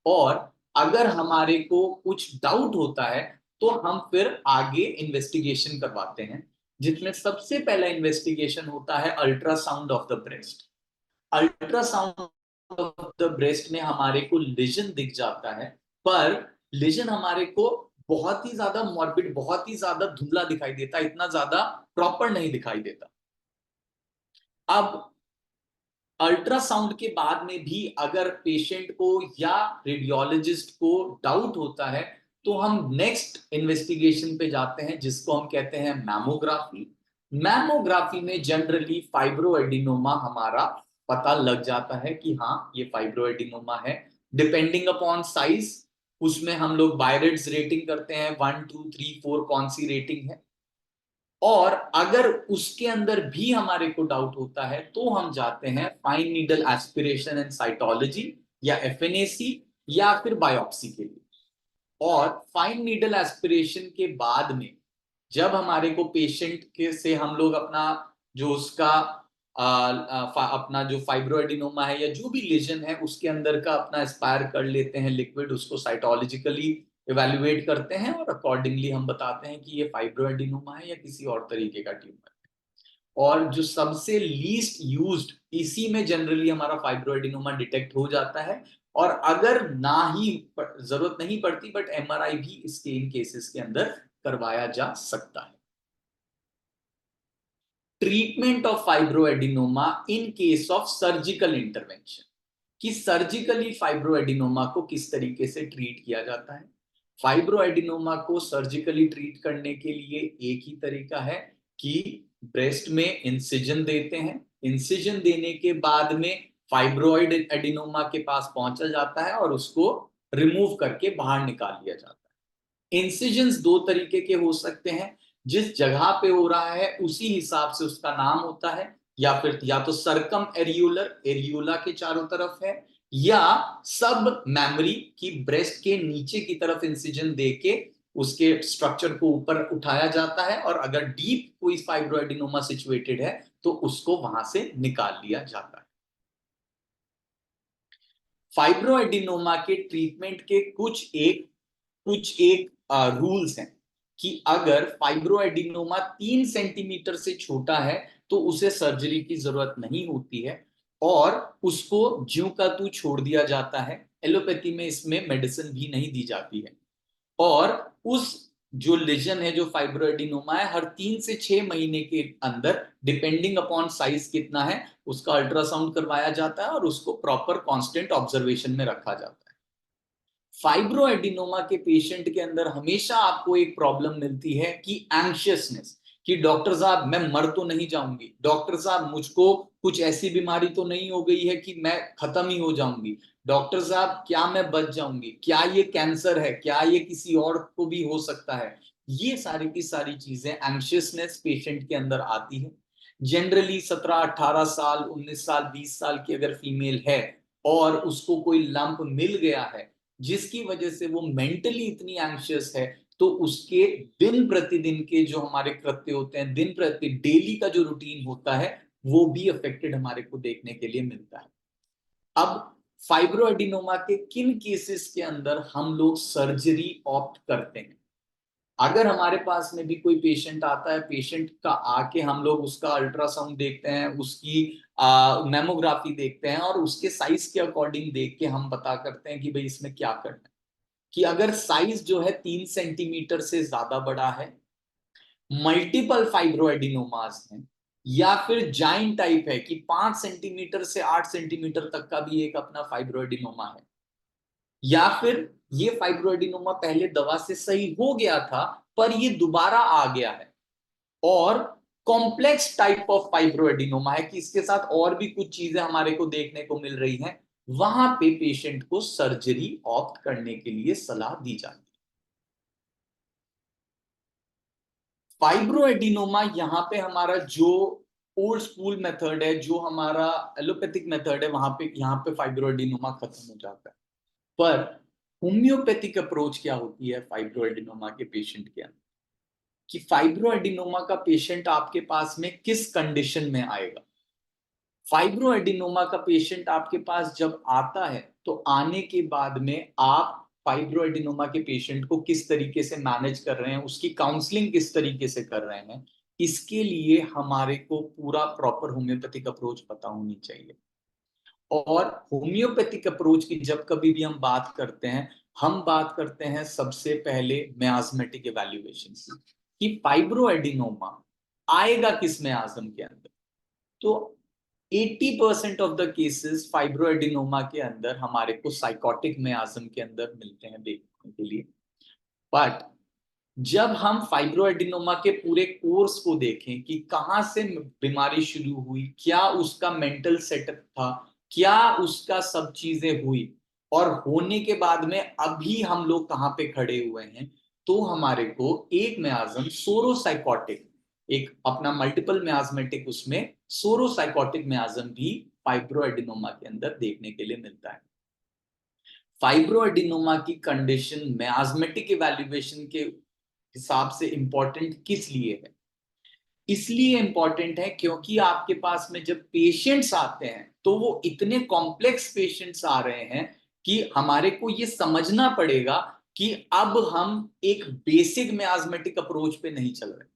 और अगर हमारे को कुछ डाउट होता है तो हम फिर आगे इन्वेस्टिगेशन करवाते हैं, जिसमें सबसे पहला इन्वेस्टिगेशन होता है ultrasound of the breast. Ultrasound of the breast में हमारे को लेजन दिख जाता है, पर लेजन हमारे को बहुत ही ज्यादा मॉर्बिड, बहुत ही ज्यादा धुंधला दिखाई देता है, इतना ज्यादा प्रॉपर नहीं दिखाई देता। अब अल्ट्रासाउंड के बाद में भी अगर पेशेंट को या रेडियोलॉजिस्ट को डाउट होता है तो हम नेक्स्ट इन्वेस्टिगेशन पे जाते हैं जिसको हम कहते हैं मैमोग्राफी। मैमोग्राफी में जनरली फाइब्रोएडिनोमा हमारा पता लग जाता है कि हाँ ये फाइब्रोएडिनोमा है। डिपेंडिंग अपॉन साइज उसमें हम लोग बायरेट्स रेटिंग करते हैं, 1 2 3 4 कौन सी रेटिंग है। और अगर उसके अंदर भी हमारे को डाउट होता है तो हम जाते हैं fine needle aspiration and cytology या एफएनएसी या फिर बायोप्सी के लिए। और फाइन नीडल एस्पिरेशन के बाद में जब हमारे को पेशेंट के से हम लोग अपना जो उसका अपना जो फाइब्रोएडिनोमा है या जो भी लेजन है उसके अंदर का अपना एस्पायर कर लेते हैं लिक्विड, उसको साइटोलॉजिकली इवेल्युएट करते हैं और अकॉर्डिंगली हम बताते हैं कि ये फाइब्रोएडिनोमा है या किसी और तरीके का ट्यूमर है। और जो सबसे लीस्ट यूज्ड, इसी में जनरली हमारा फाइब्रोएडिनोमा डिटेक्ट हो जाता है। और अगर ना ही जरूरत नहीं पड़ती बट एमआरआई भी इसके इन केसेस के अंदर करवाया जा सकता है। Treatment of fibroadenoma in case of surgical intervention, कि सर्जिकली फाइब्रोएडिनोमा को किस तरीके से ट्रीट किया जाता है। फाइब्रोएडिनोमा को सर्जिकली ट्रीट करने के लिए एक ही तरीका है कि ब्रेस्ट में इंसिजन देते हैं। इंसिजन देने के बाद में फाइब्रोइड एडिनोमा के पास पहुंचा जाता है और उसको रिमूव करके बाहर निकाल लिया जाता है। इंसिजन्स दो तरीके के हो सकते हैं, जिस जगह पे हो रहा है उसी हिसाब से उसका नाम होता है, या फिर या तो सरकम एरियोलर, एरियोला के चारों तरफ है, या सब मेमोरी की ब्रेस्ट के नीचे की तरफ इंसिजन देके उसके स्ट्रक्चर को ऊपर उठाया जाता है और अगर डीप कोई फाइब्रोएडिनोमा सिचुएटेड है तो उसको वहां से निकाल लिया जाता है। फाइब्रोएडिनोमा के ट्रीटमेंट के कुछ एक रूल्स हैं कि अगर फाइब्रोएडिनोमा 3 सेंटीमीटर से छोटा है तो उसे सर्जरी की जरूरत नहीं होती है और उसको ज्यों का त्यों छोड़ दिया जाता है। एलोपैथी में इसमें मेडिसिन भी नहीं दी जाती है। और उस जो लेजन है, जो फाइब्रोएडिनोमा है, हर 3 से 6 महीने के अंदर डिपेंडिंग अपॉन साइज कितना है उसका अल्ट्रासाउंड करवाया जाता है और उसको प्रॉपर कांस्टेंट ऑब्जर्वेशन में रखा जाता है। फाइब्रोएडिनोमा के पेशेंट के अंदर हमेशा आपको एक प्रॉब्लम मिलती है कि एंग्शियसनेस, कि डॉक्टर साहब मैं मर तो नहीं जाऊंगी, डॉक्टर साहब मुझको कुछ ऐसी बीमारी तो नहीं हो गई है कि मैं खत्म ही हो जाऊंगी, डॉक्टर साहब क्या मैं बच जाऊंगी, क्या ये कैंसर है, क्या ये किसी और को भी हो सकता है। ये सारी की सारी चीजें एंग्शियसनेस पेशेंट के अंदर आती है। जनरली 17 18 साल 19 साल 20 साल की अगर फीमेल है और उसको कोई लंप मिल गया है जिसकी वजह से वो मेंटली इतनी एंग्शियस है, तो उसके दिन प्रतिदिन के जो हमारे कृत्य होते हैं, दिन प्रति डेली का जो रूटीन होता है वो भी अफेक्टेड हमारे को देखने के लिए मिलता है। अब फाइब्रोएडिनोमा के किन केसेस के अंदर हम लोग सर्जरी ऑप्ट करते हैं। अगर हमारे पास में भी कोई पेशेंट आता है, पेशेंट का आके हम लोग उसका अल्ट्रासाउंड देखते हैं, उसकी मेमोग्राफी देखते हैं और उसके साइज के अकॉर्डिंग देख के हम पता करते हैं कि भाई इसमें क्या करना है। कि अगर साइज जो है 3 सेंटीमीटर से ज्यादा बड़ा है, मल्टीपल फाइब्रोएडिनोमास हैं, या फिर जाइंट टाइप है कि 5 सेंटीमीटर से 8 सेंटीमीटर तक का भी एक अपना फाइब्रोएडिनोमा है, या फिर ये फाइब्रोएडिनोमा पहले दवा से सही हो गया था पर ये दोबारा आ गया है, और कॉम्प्लेक्स टाइप ऑफ फाइब्रोएडिनोमा है कि इसके साथ और भी कुछ चीजें हमारे को देखने को मिल रही हैं, वहां पे पेशेंट को सर्जरी ऑप्ट करने के लिए सलाह दी जाती है। फाइब्रोएडिनोमा यहाँ पे हमारा जो ओल्ड स्कूल मेथड है, जो हमारा एलोपैथिक मेथड है, वहां पे यहाँ पे फाइब्रोएडिनोमा खत्म हो जाता है। पर होम्योपैथिक अप्रोच क्या होती है फाइब्रोएडिनोमा के पेशेंट के अंदर, कि फाइब्रोएडिनोमा का पेशेंट आपके पास में किस कंडीशन में आएगा। फाइब्रोएडिनोमा का पेशेंट आपके पास जब आता है तो आने के बाद में आप फाइब्रोएडिनोमा के पेशेंट को किस तरीके से मैनेज कर रहे हैं, उसकी काउंसलिंग किस तरीके से कर रहे हैं, इसके लिए हमारे को पूरा प्रॉपर होम्योपैथिक अप्रोच पता होनी चाहिए। और होम्योपैथिक अप्रोच की जब कभी भी हम बात करते हैं, हम बात करते हैं सबसे पहले मियाज्मेटिक इवैल्यूएशन की, कि फाइब्रोएडिनोमा आएगा किस मियाज्म के अंदर। तो 80% ऑफ द केसेस फाइब्रोएडिनोमा के अंदर हमारे को साइकोटिक मियाज्म के अंदर मिलते हैं देखने के लिए। बट जब हम फाइब्रोएडिनोमा के पूरे कोर्स को देखें कि कहां से बीमारी शुरू हुई, क्या उसका मेंटल सेटअप था, क्या उसका सब चीजें हुई, और होने के बाद में अभी हम लोग कहां पे खड़े हुए हैं, तो हमारे को एक मियाज्म सोरोसाइकोटिक, एक अपना मल्टीपल मियाज्मेटिक, उसमें सोरोसाइकोटिक मियाज्म भी फाइब्रोएडिनोमा के अंदर देखने के लिए मिलता है। फाइब्रोएडिनोमा की कंडीशन मियाज्मेटिक इवैल्यूएशन के हिसाब से इंपॉर्टेंट किस लिए है? इसलिए इंपॉर्टेंट है क्योंकि आपके पास में जब पेशेंट्स आते हैं तो वो इतने कॉम्प्लेक्स पेशेंट्स आ रहे हैं कि हमारे को ये समझना पड़ेगा कि अब हम एक बेसिक मियाज्मेटिक अप्रोच पे नहीं चल रहे।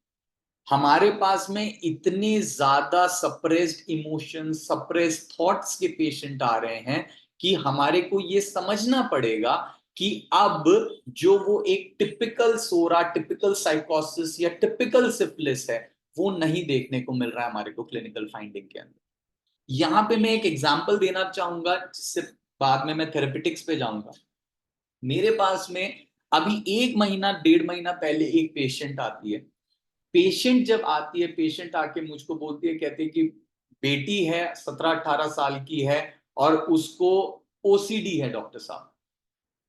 हमारे पास में इतने ज्यादा सप्रेस्ड इमोशंस, सप्रेस्ड थॉट्स के पेशेंट आ रहे हैं कि हमारे को ये समझना पड़ेगा कि अब जो वो एक टिपिकल सोरा, टिपिकल साइकोसिस या टिपिकल सिफिलिस है, वो नहीं देखने को मिल रहा है हमारे को क्लिनिकल फाइंडिंग के अंदर। यहां पे मैं एक एग्जांपल देना चाहूंगा जिससे बाद में मैं थेरेपेटिक्स पे जाऊंगा। मेरे पास में अभी 1 महीना 1.5 महीना पहले एक पेशेंट आती है। पेशेंट जब आती है, पेशेंट आके मुझको बोलती है, कहती है कि बेटी है 17-18 साल की है और उसको ओसीडी है डॉक्टर साहब,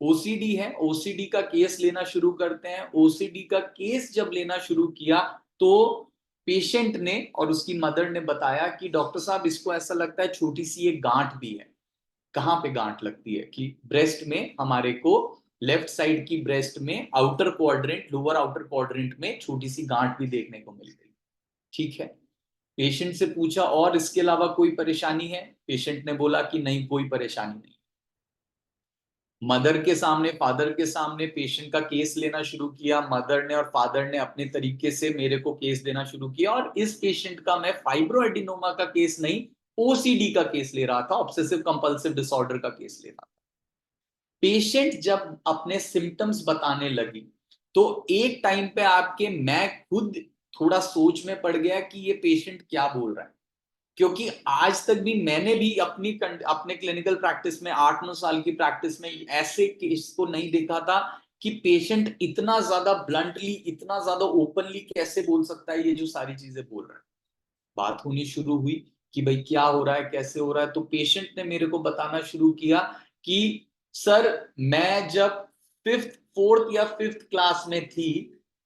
ओसीडी है। ओसीडी का केस लेना शुरू करते हैं। ओसीडी का केस जब लेना शुरू किया तो पेशेंट ने और उसकी मदर ने बताया कि डॉक्टर साहब इसको ऐसा लगता है छोटी सी एक गांठ भी है। कहाँ पे गांठ लगती है? कि ब्रेस्ट में, हमारे को लेफ्ट साइड की ब्रेस्ट में outer quadrant, lower outer quadrant में छोटी सी गांठ भी देखने को मिल गई। ठीक है, पेशेंट से पूछा और इसके अलावा कोई परेशानी है? पेशेंट ने बोला कि नहीं, कोई परेशानी नहीं। मदर के सामने, फादर के सामने पेशेंट का केस लेना शुरू किया। मदर ने और फादर ने अपने तरीके से मेरे को केस देना शुरू किया और इस पेशेंट का मैं फाइब्रोएडिनोमा का केस नहीं, ओसीडी का केस ले रहा था, ऑब्सेसिव कंपल्सिव डिसऑर्डर का केस ले रहा था। पेशेंट जब अपने सिम्टम्स बताने लगी तो एक टाइम पे आपके मैं खुद थोड़ा सोच में पड़ गया कि ये पेशेंट क्या बोल रहा है, क्योंकि आज तक भी मैंने भी अपने क्लिनिकल प्रैक्टिस में 8-9 साल की प्रैक्टिस में ऐसे केस को नहीं देखा था कि पेशेंट इतना ज्यादा ब्लंटली, इतना ज्यादा ओपनली कैसे बोल सकता है ये जो सारी चीजें बोल रहा है। बात होनी शुरू हुई कि भाई क्या हो रहा है, कैसे हो रहा है। तो पेशेंट ने मेरे को बताना शुरू किया कि सर, मैं जब 4th या 5th क्लास में थी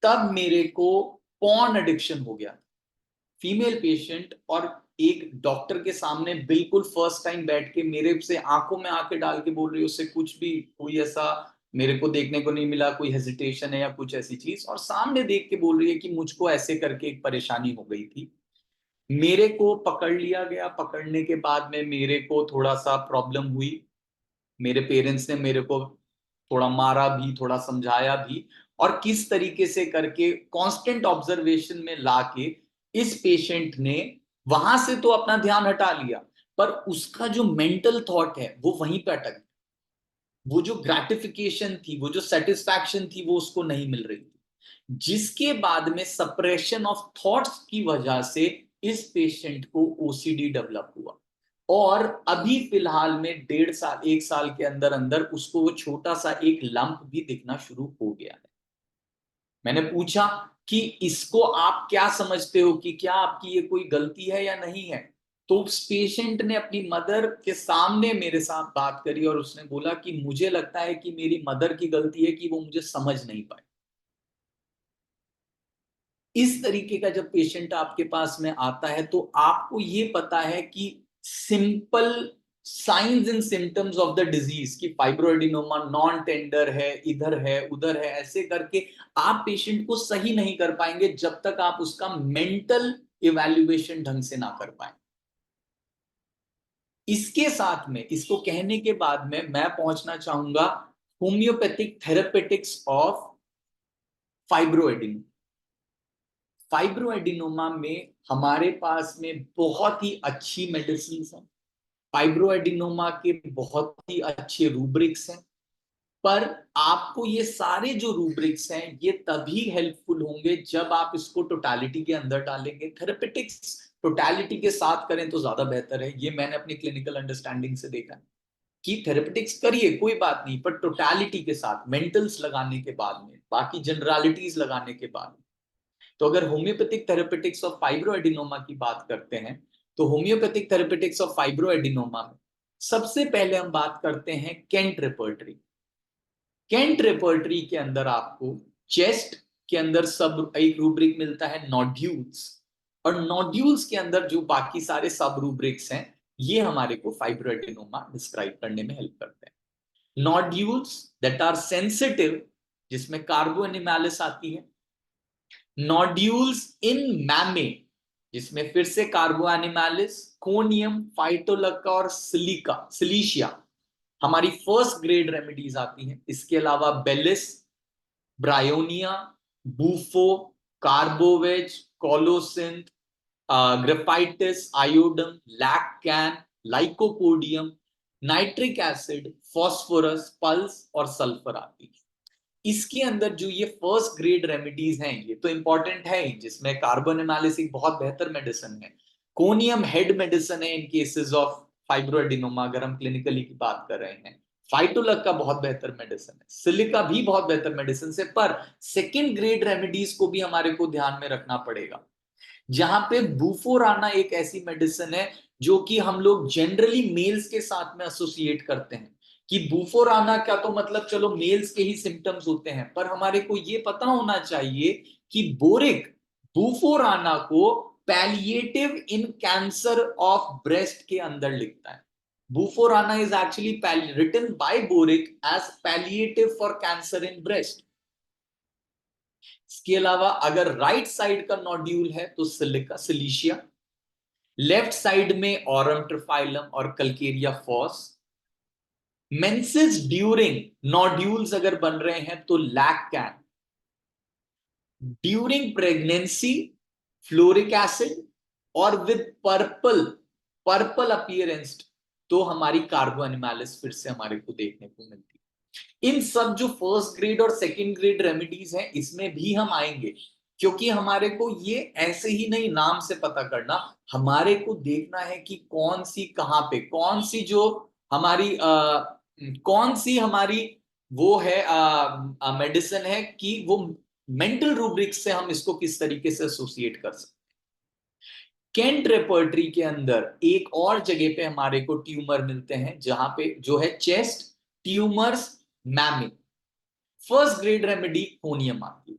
तब मेरे को पॉर्न एडिक्शन हो गया। फीमेल पेशेंट, और एक डॉक्टर के सामने बिल्कुल फर्स्ट टाइम बैठ के मेरे से आंखों में आंखें डाल के बोल रही है, उससे कुछ भी कोई ऐसा मेरे को देखने को नहीं मिला, कोई हेजिटेशन है या कुछ ऐसी चीज, और सामने देख के बोल रही है कि मुझको ऐसे करके एक परेशानी हो गई थी। मेरे को पकड़ लिया गया। पकड़ने के बाद में मेरे को थोड़ा सा प्रॉब्लम हुई। मेरे पेरेंट्स ने मेरे को थोड़ा मारा भी, थोड़ा समझाया भी, और किस तरीके से करके कांस्टेंट ऑब्जर्वेशन में लाके इस पेशेंट ने वहां से तो अपना ध्यान हटा लिया, पर उसका जो मेंटल थॉट है वो वहीं पे अटक गया। वो जो ग्रेटिफिकेशन थी, वो जो सेटिस्फैक्शन थी, वो उसको नहीं मिल रही थी, जिसके बाद में सप्रेशन ऑफ थॉट्स की वजह से इस पेशेंट को ओसीडी डेवलप हुआ। और अभी फिलहाल में 1.5 साल 1 साल के अंदर अंदर उसको वो छोटा सा एक लंप भी दिखना शुरू हो गया है। मैंने पूछा कि इसको आप क्या समझते हो, कि क्या आपकी ये कोई गलती है या नहीं है? तो उस पेशेंट ने अपनी मदर के सामने मेरे साथ बात करी और उसने बोला कि मुझे लगता है कि मेरी मदर की गलती है कि वो मुझे समझ नहीं पाए। इस तरीके का जब पेशेंट आपके पास में आता है तो आपको ये पता है कि simple science and symptoms of the disease, कि फाइब्रोएडिनोमा नॉन टेंडर है, इधर है, उधर है, ऐसे करके आप पेशेंट को सही नहीं कर पाएंगे जब तक आप उसका मेंटल इवैल्यूएशन ढंग से ना कर पाए। इसके साथ में, इसको कहने के बाद में मैं पहुंचना चाहूंगा homeopathic therapeutics of fibroadenoma. Fibroadenoma में हमारे पास में बहुत ही अच्छी मेडिसिन हैं। फाइब्रोएडिनोमा के बहुत ही अच्छे रूब्रिक्स हैं। पर आपको ये सारे जो रूब्रिक्स हैं ये तभी हेल्पफुल होंगे जब आप इसको टोटालिटी के अंदर डालेंगे। थेरेपेटिक्स टोटालिटी के साथ करें तो ज्यादा बेहतर है। ये मैंने अपनी क्लिनिकल अंडरस्टैंडिंग से देखा है कि थेरेपेटिक्स करिए, कोई बात नहीं, पर टोटालिटी के साथ, मेंटल्स लगाने के बाद में, बाकी जनरलिटीज लगाने के बाद। तो अगर होम्योपैथिक थेरेपेटिक्स ऑफ फाइब्रोएडिनोमा की बात करते हैं, तो होम्योपैथिक थेरेपेटिक्स ऑफ फाइब्रोएडिनोमा में सबसे पहले हम बात करते हैं केंट रेपर्टरी। केंट रेपर्टरी के अंदर आपको चेस्ट के अंदर सब एक रूब्रिक मिलता है नोड्यूल्स, और नोड्यूल्स के अंदर जो बाकी सारे सब रूब्रिक्स हैं, ये हमारे को फाइब्रोएडिनोमा डिस्क्राइब करने में हेल्प करते हैं। नोड्यूल्स दैट आर सेंसिटिव, जिसमें कार्बो एनिमैलिस आती है। नोड्यूल्स इन मैमे, जिसमें फिर से कार्बो एनिमैलिस, कोनियम, फाइटोलक्का और सिलिशिया हमारी फर्स्ट ग्रेड रेमेडीज आती हैं। इसके अलावा bellis, bryonia, bufo, carbo veg, colocynth, graphites, iodum, lac can, lycopodium, nitric acid, phosphorus, puls और सल्फर आती है। इसके अंदर जो ये फर्स्ट ग्रेड रेमेडीज हैं, ये तो इंपॉर्टेंट है ही, जिसमें कार्बन एनालिसिस एक बहुत बेहतर मेडिसिन है। कोनियम हेड मेडिसिन है इन केसेस ऑफ फाइब्रोएडिनोमा, अगर हम क्लिनिकली की बात कर रहे हैं। फाइटोलक्का बहुत बेहतर मेडिसिन है, सिलिका भी बहुत बेहतर मेडिसिन है, पर सेकेंड ग्रेड रेमेडीज को भी हमारे को ध्यान में रखना पड़ेगा। जहां पे बुफोराना एक ऐसी मेडिसिन है जो कि हम लोग जनरली मेल्स के साथ में एसोसिएट करते हैं कि बुफोराना क्या, तो मतलब चलो मेल्स के ही सिम्टम्स होते हैं, पर हमारे को ये पता होना चाहिए कि बोरिक बुफोराना को palliative in cancer of breast के अंदर लिखता है। Bufo rana is actually written by Boericke as palliative for cancer in breast. इसके अलावा अगर राइट साइड का नोड्यूल है तो सिलिशिया, लेफ्ट साइड में ऑरम ट्रिफाइलम और calcarea phos. Menses during nodules अगर बन रहे हैं तो lac can. During pregnancy fluoric acid, और विद पर्पल अपीयरेंस तो हमारी कार्बो एनिमैलिस फिर से हमारे को देखने को मिलती है। इन सब जो फर्स्ट ग्रेड और सेकंड ग्रेड रेमेडीज हैं, इसमें भी हम आएंगे, क्योंकि हमारे को ये ऐसे ही नहीं नाम से पता करना, हमारे को देखना है कि कौन सी कहां पे कौन सी जो हमारी कौन सी हमारी वो है मेडिसिन है, कि वो मेंटल रूब्रिक्स से हम इसको किस तरीके से एसोसिएट कर सकते हैं। केंट रेपर्टरी के अंदर एक और जगह पे हमारे को ट्यूमर मिलते हैं, जहां पे जो है chest tumours mammae. First grade remedy conium आती है।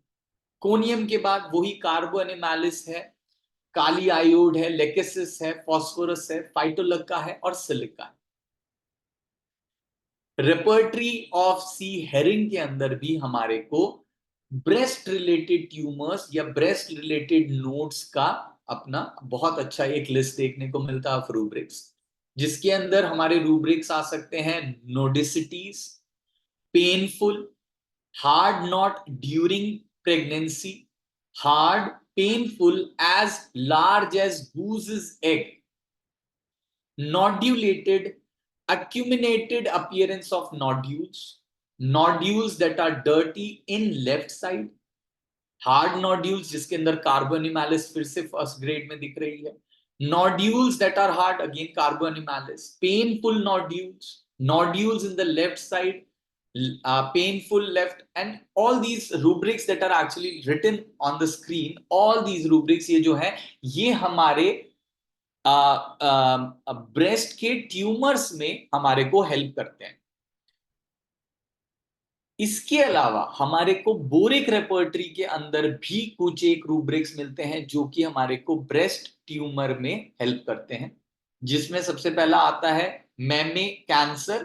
कोनियम के बाद वही कार्बो एनिमैलिस है, काली आयोड है, लेकेसिस है, फास्फोरस है, फाइटोलक्का है और सिलिका है। रेपर्टरी ऑफ सी हेरिंग के अंदर भी हमारे को ब्रेस्ट रिलेटेड ट्यूमर्स या ब्रेस्ट रिलेटेड नोड्स का अपना बहुत अच्छा एक लिस्ट देखने को मिलता है ऑफ रूब्रिक्स, जिसके अंदर हमारे रूब्रिक्स आ सकते हैं nodosities, painful, hard knot during pregnancy, hard painful as large as goose's egg, nodulated, acuminated appearance of nodules that are dirty in left side, hard nodules जिसके अंदर कार्बो एनिमैलिस फिर से फर्स्ट ग्रेड में दिख रही है, nodules that are hard again carbo animalis, painful nodules in the left side, painful left, and all these rubrics that are actually written on the screen, all these rubrics ये जो है ये हमारे breast के ट्यूमर्स में हमारे को help करते हैं। इसके अलावा हमारे को बोरिक रेपर्टरी के अंदर भी कुछ एक रूब्रिक्स मिलते हैं जो कि हमारे को ब्रेस्ट ट्यूमर में हेल्प करते हैं, जिसमें सबसे पहला आता है mammae cancer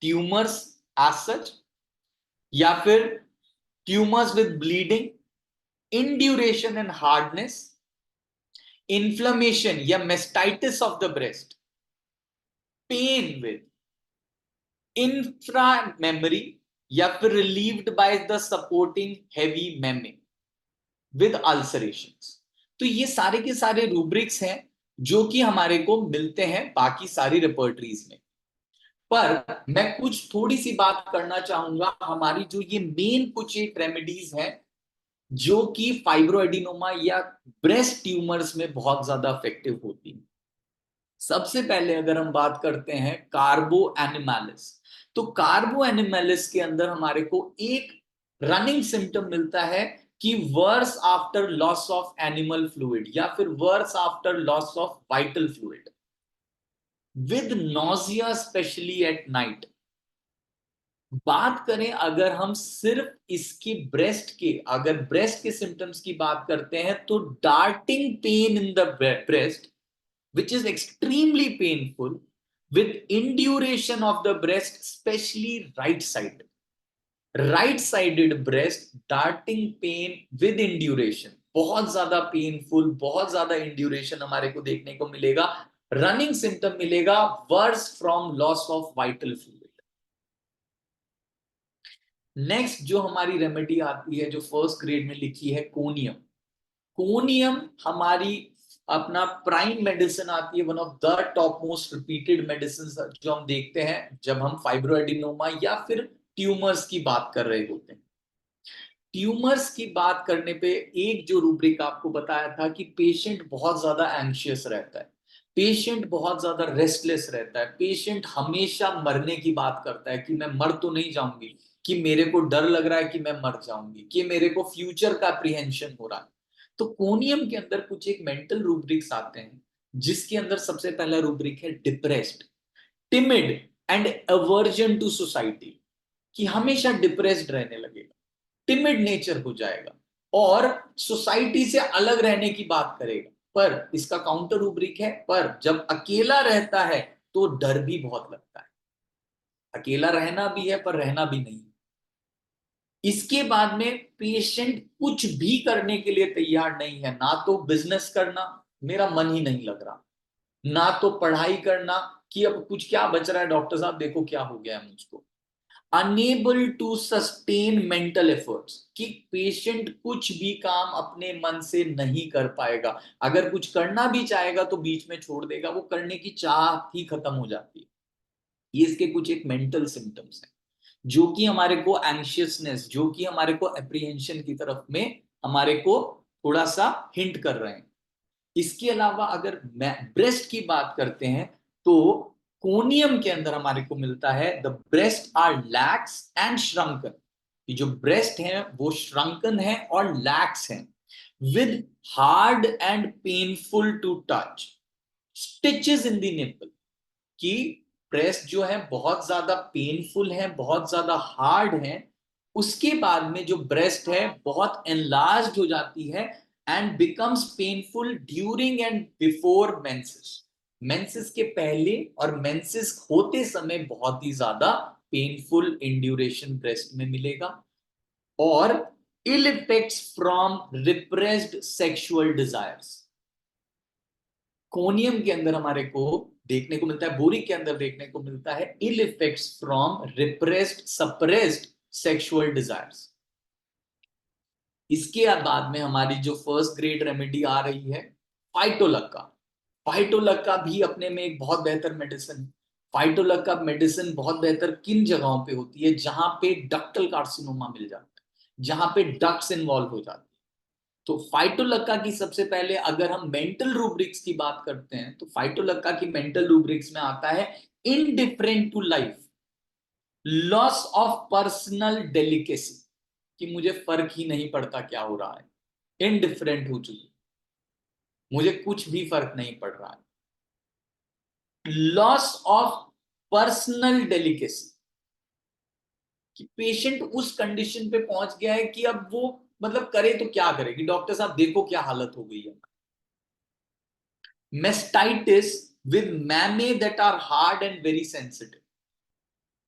tumours as such, या फिर tumours with bleeding, induration and hardness, inflammation या mastitis of the breast, pain with inframammary, या फिर relieved by the supporting heavy mammae with ulcerations. तो ये सारे के सारे रूब्रिक्स हैं जो कि हमारे को मिलते हैं बाकी सारी रेपर्टरीज में। पर मैं कुछ थोड़ी सी बात करना चाहूंगा, हमारी जो ये मेन कुछ एक रेमेडीज हैं जो कि फाइब्रोएडिनोमा या ब्रेस्ट ट्यूमर्स में बहुत ज्यादा इफेक्टिव होती है। सबसे पहले अगर हम बात करते हैं कार्बो एनिमैलिस, तो कार्बो एनिमैलिस के अंदर हमारे को एक रनिंग सिम्टम मिलता है कि worse after loss of animal fluid या फिर worse after loss of vital fluid with nausea especially at night. बात करें अगर हम सिर्फ इसकी अगर ब्रेस्ट के सिम्टम्स की बात करते हैं तो darting pain in the breast which is extremely painful with induration of the breast, especially right sided breast darting pain with induration, बहुत ज्यादा पेनफुल, बहुत ज्यादा इंड्यूरेशन हमारे को देखने को मिलेगा। रनिंग सिम्टम मिलेगा worse from loss of vital fluid. Next जो हमारी रेमेडी आती है जो फर्स्ट ग्रेड में लिखी है कोनियम। कोनियम हमारी अपना प्राइम मेडिसिन आती है, one of the top most repeated medicine जो हम देखते हैं जब हम फाइब्रोएडिनोमा या फिर ट्यूमर्स की बात कर रहे होते हैं। ट्यूमर्स की बात करने पे एक जो रूब्रिक आपको बताया था कि पेशेंट बहुत ज्यादा एंशियस रहता है, पेशेंट बहुत ज्यादा रेस्टलेस रहता है, पेशेंट हमेशा मरने की बात करता है कि मैं मर तो नहीं जाऊंगी, कि मेरे को डर लग रहा है कि मैं मर जाऊंगी, कि मेरे को फ्यूचर का अप्रीहेंशन हो रहा है। तो कोनियम के अंदर कुछ एक मेंटल रूब्रिक्स आते हैं जिसके अंदर सबसे पहला रूब्रिक है depressed, timid and aversion to society, कि हमेशा डिप्रेस्ड रहने लगेगा, टिमिड नेचर हो जाएगा और सोसाइटी से अलग रहने की बात करेगा। पर इसका काउंटर रूब्रिक है, पर जब अकेला रहता है तो डर भी बहुत लगता है, अकेला रहना भी है पर रहना भी नहीं। इसके बाद में पेशेंट कुछ भी करने के लिए तैयार नहीं है, ना तो बिजनेस करना, मेरा मन ही नहीं लग रहा, ना तो पढ़ाई करना कि अब कुछ क्या बच रहा है, डॉक्टर साहब देखो क्या हो गया है मुझको। Unable to sustain mental efforts, कि पेशेंट कुछ भी काम अपने मन से नहीं कर पाएगा, अगर कुछ करना भी चाहेगा तो बीच में छोड़ देगा, वो करने की चाह ही खत्म हो जाती है। ये इसके कुछ एक मेंटल सिम्टम्स हैं जो कि हमारे को एंशियसनेस, जो कि हमारे को एप्रीहेंशन की तरफ में हमारे को थोड़ा सा हिंट कर रहे हैं। इसके अलावा अगर ब्रेस्ट की बात करते हैं तो कोनियम के अंदर हमारे को मिलता है the breast are lax and shrunken, कि जो ब्रेस्ट है वो श्रंकन है और लैक्स है, with hard and painful to touch, stitches in the nipple, कि ब्रेस्ट जो है बहुत ज्यादा पेनफुल है, बहुत ज्यादा हार्ड है, उसके बाद में जो ब्रेस्ट है बहुत एनलार्ज्ड हो जाती है and becomes painful during and before menses, menses के पहले और मेंसेस होते समय बहुत ही ज्यादा पेनफुल इंड्यूरेशन ब्रेस्ट में मिलेगा। और ill effects from repressed sexual desires, conium के अंदर हमारे को देखने को मिलता है, बोरिक के अंदर देखने को मिलता है ill effects from repressed suppressed sexual desires. इसके बाद में हमारी जो फर्स्ट ग्रेड रेमेडी आ रही है फाइटोलक्का। फाइटोलक्का भी अपने में एक बहुत बेहतर मेडिसिन है। फाइटोलक्का मेडिसिन बहुत बेहतर किन जगहों पे होती है, जहां पे डक्टल कार्सिनोमा मिल जाता है, जहां पे डक्ट्स इन्वॉल्व हो जाती है। तो फाइटोलक्का की सबसे पहले अगर हम मेंटल रूब्रिक्स की बात करते हैं तो फाइटोलक्का की मेंटल रूब्रिक्स में आता है indifferent to life, loss of personal delicacy, कि मुझे फर्क ही नहीं पड़ता क्या हो रहा है, इनडिफरेंट हो चुकी, मुझे कुछ भी फर्क नहीं पड़ रहा है। लॉस ऑफ पर्सनल डेलिकेसी, कि पेशेंट उस कंडीशन पे पहुंच गया है कि अब वो मतलब करे तो क्या करे, कि डॉक्टर साहब देखो क्या हालत हो गई है। Mastitis with mammae that are hard and very sensitive,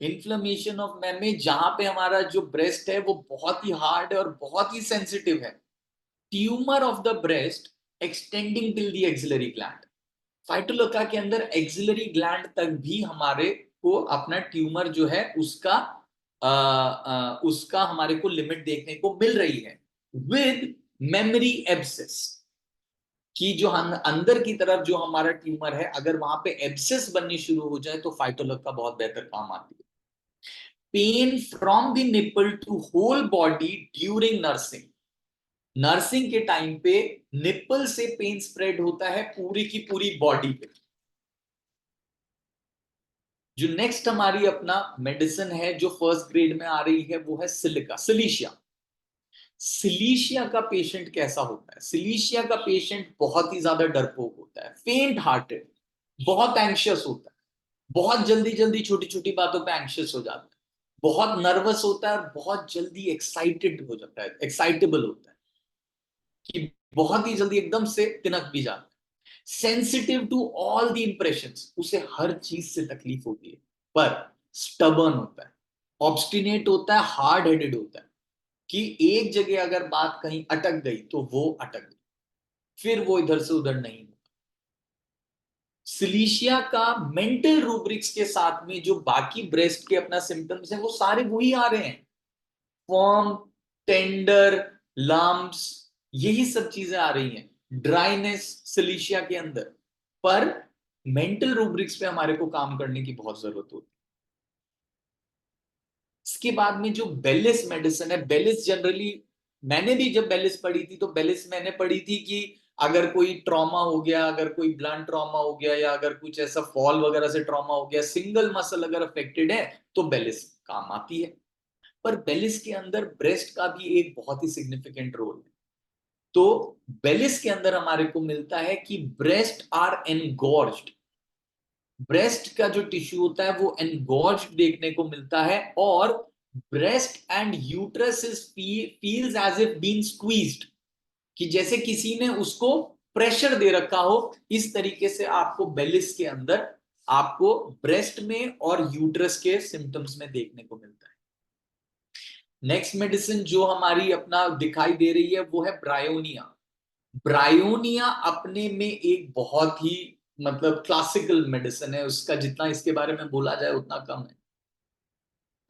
inflammation of mammae जहां पे हमारा जो ब्रेस्ट है वो बहुत ही हार्ड है और बहुत ही सेंसिटिव है। Tumour of the breast extending till the axillary gland, phytolacca के अंदर एक्सिलरी ग्लैंड तक भी हमारे को अपना ट्यूमर जो है उसका हमारे को लिमिट देखने को मिल रही है। विद मेमोरी एब्सेस, कि जो अंदर की तरफ जो हमारा ट्यूमर है अगर वहां पे एब्सेस बननी शुरू हो जाए तो फाइटोलक्का बहुत बेहतर काम आती है। Pain from the nipple to whole body during nursing, nursing के टाइम पे निपल से पेन स्प्रेड होता है पूरी की पूरी बॉडी पे। जो नेक्स्ट हमारी अपना मेडिसिन है जो फर्स्ट ग्रेड में आ रही है वो है सिलिका, सिलिशिया। सिलीशिया का पेशेंट कैसा होता है? सिलीशिया का पेशेंट बहुत ही ज्यादा डरपोक होता है, फेंट हार्टेड, बहुत एंशियस होता है, बहुत जल्दी जल्दी छोटी छोटी बातों पे एंशियस हो जाता है, बहुत नर्वस होता है और बहुत जल्दी एक्साइटेड हो जाता है, एक्साइटेबल होता है कि बहुत ही जल्दी एकदम से तिनक भी जाता है। Sensitive to all the impressions, उसे हर चीज से तकलीफ होती है, पर स्टबर्न होता है, ऑब्स्टिनेट होता है, हार्ड हेडेड होता है कि एक जगह अगर बात कहीं अटक गई तो वो अटक गई, फिर वो इधर से उधर नहीं। सिलीशिया का मेंटल रूब्रिक्स के साथ में जो बाकी ब्रेस्ट के अपना सिम्टम्स हैं वो सारे वही आ रहे हैं, फॉर्म, टेंडर, लम्प्स, यही सब चीजें आ रही हैं, ड्राइनेस सिलीशिया के अंदर। पर मेंटल रूब्रिक्स पे हमारे को काम करने की बहुत जरूरत होती है। इसके बाद में जो बेलिस मेडिसिन है, बेलिस जनरली, मैंने भी जब बेलिस पढ़ी थी तो बेलिस मैंने पढ़ी थी कि अगर कोई ट्रॉमा हो गया, अगर कोई ब्लंट ट्रॉमा हो गया या अगर कुछ ऐसा फॉल वगैरह से ट्रॉमा हो गया, सिंगल मसल अगर अफेक्टेड है तो बेलिस काम आती है। पर बेलिस के अंदर ब्रेस्ट का भी एक बहुत ही सिग्निफिकेंट रोल है। तो बेलिस के अंदर हमारे को मिलता है कि ब्रेस्ट आर एनगॉर्ज्ड, ब्रेस्ट का जो टिश्यू होता है वो एनगॉर्ज्ड देखने को मिलता है, और breast and uterus is feels as if been squeezed, कि जैसे किसी ने उसको प्रेशर दे रखा हो, इस तरीके से आपको बेलिस के अंदर आपको ब्रेस्ट में और यूट्रस के सिम्टम्स में देखने को मिलता है। नेक्स्ट मेडिसिन जो हमारी अपना दिखाई दे रही है वो है ब्रायोनिया। ब्रायोनिया अपने में एक बहुत ही मतलब क्लासिकल मेडिसिन है, उसका जितना इसके बारे में बोला जाए उतना कम है।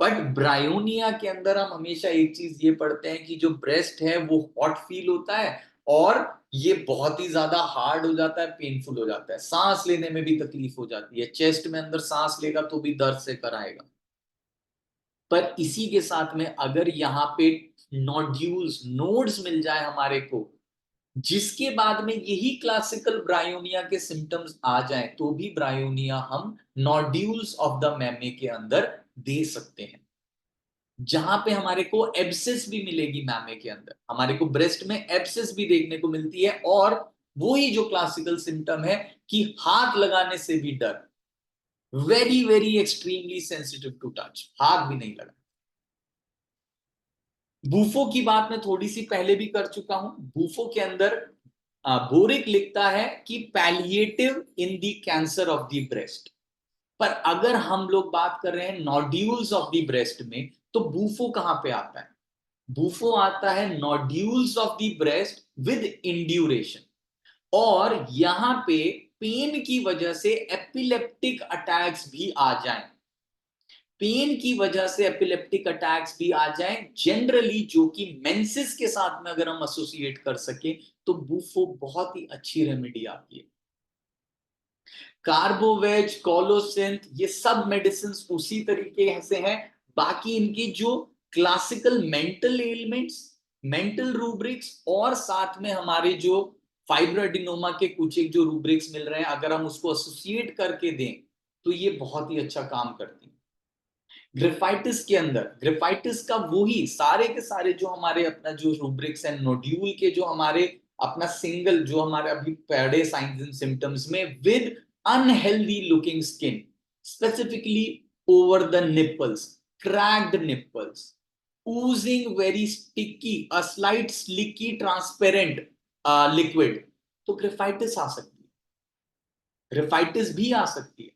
बट ब्रायोनिया के अंदर हम हमेशा एक चीज ये पढ़ते हैं कि जो ब्रेस्ट है वो हॉट फील होता है और ये बहुत ही ज्यादा हार्ड हो जाता है, पेनफुल हो जाता है, सांस लेने में भी तकलीफ हो जाती है, चेस्ट में अंदर सांस लेगा तो भी दर्द से कराएगा। पर इसी के साथ में अगर यहाँ पे नोड्यूल्स, नोड्स मिल जाए हमारे को, जिसके बाद में यही क्लासिकल ब्रायोनिया के सिम्टम्स आ जाएं, तो भी ब्रायोनिया हम नोड्यूल्स ऑफ द मैमे के अंदर दे सकते हैं, जहां पे हमारे को एब्सिस भी मिलेगी मैमे के अंदर, हमारे को ब्रेस्ट में एब्सिस भी देखने को मिलती है, और वही जो क्लासिकल सिम्टम है कि हाथ लगाने से भी डर, very very extremely sensitive to touch, हाथ भी नहीं लगा। बूफो की बात मैं थोड़ी सी पहले भी कर चुका हूं। बूफो के अंदर बोरिक लिखता है कि palliative in the cancer of the breast, पर अगर हम लोग बात कर रहे हैं नोड्यूल्स ऑफ द ब्रेस्ट में, तो बूफो कहां पे आता है? बूफो आता है nodules of the breast with induration, और यहां पे पेन की वजह से एपिलेप्टिक अटैक्स भी आ जाएं, पेन की वजह से एपिलेप्टिक अटैक्स भी आ जाएं जनरली, जो कि मेंसिस के साथ में अगर हम एसोसिएट कर सके तो बूफो बहुत ही अच्छी रेमेडी आती है। कार्बोवेज, कोलोसिंथ, ये सब मेडिसिन उसी तरीके से हैं। बाकी इनकी जो classical mental elements, mental rubrics, और साथ में हमारे जो फाइब्रोएडिनोमा के कुछ एक जो रूब्रिक्स मिल रहे हैं, अगर हम उसको एसोसिएट करके दें तो ये बहुत ही अच्छा काम करती है। ग्रेफाइटिस के अंदर, ग्रेफाइटिस का वही सारे के सारे जो हमारे अपना जो रूब्रिक्स एंड नोड्यूल के जो हमारे अपना सिंगल जो हमारे अभी पढ़े साइंस एंड सिम्टम्स में, with unhealthy looking skin, specifically over the nipples, cracked nipples, oozing very sticky, a slight slicky transparent liquid, तो ग्रेफाइटिस आ सकती है, ग्रेफाइटिस भी आ सकती है।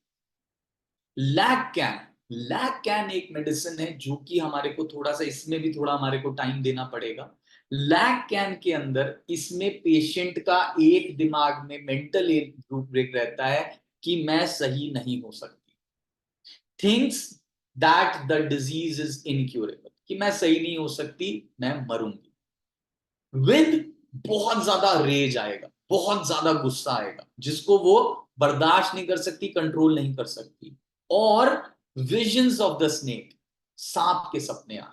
लैक कैन, लैक कैन एक मेडिसिन है जो कि हमारे को थोड़ा सा, इसमें भी थोड़ा हमारे को टाइम देना पड़ेगा। लैक कैन के अंदर इसमें पेशेंट का एक दिमाग में मेंटल एक ब्रेक रहता है कि मैं सही नहीं हो सकती, thinks that the disease is incurable, कि मैं सही नहीं हो सकती, मैं मरूंगी, विद बहुत ज्यादा रेज आएगा, बहुत ज्यादा गुस्सा आएगा जिसको वो बर्दाश्त नहीं कर सकती, कंट्रोल नहीं कर सकती, और विजन्स ऑफ द स्नेक, सांप के सपने आ।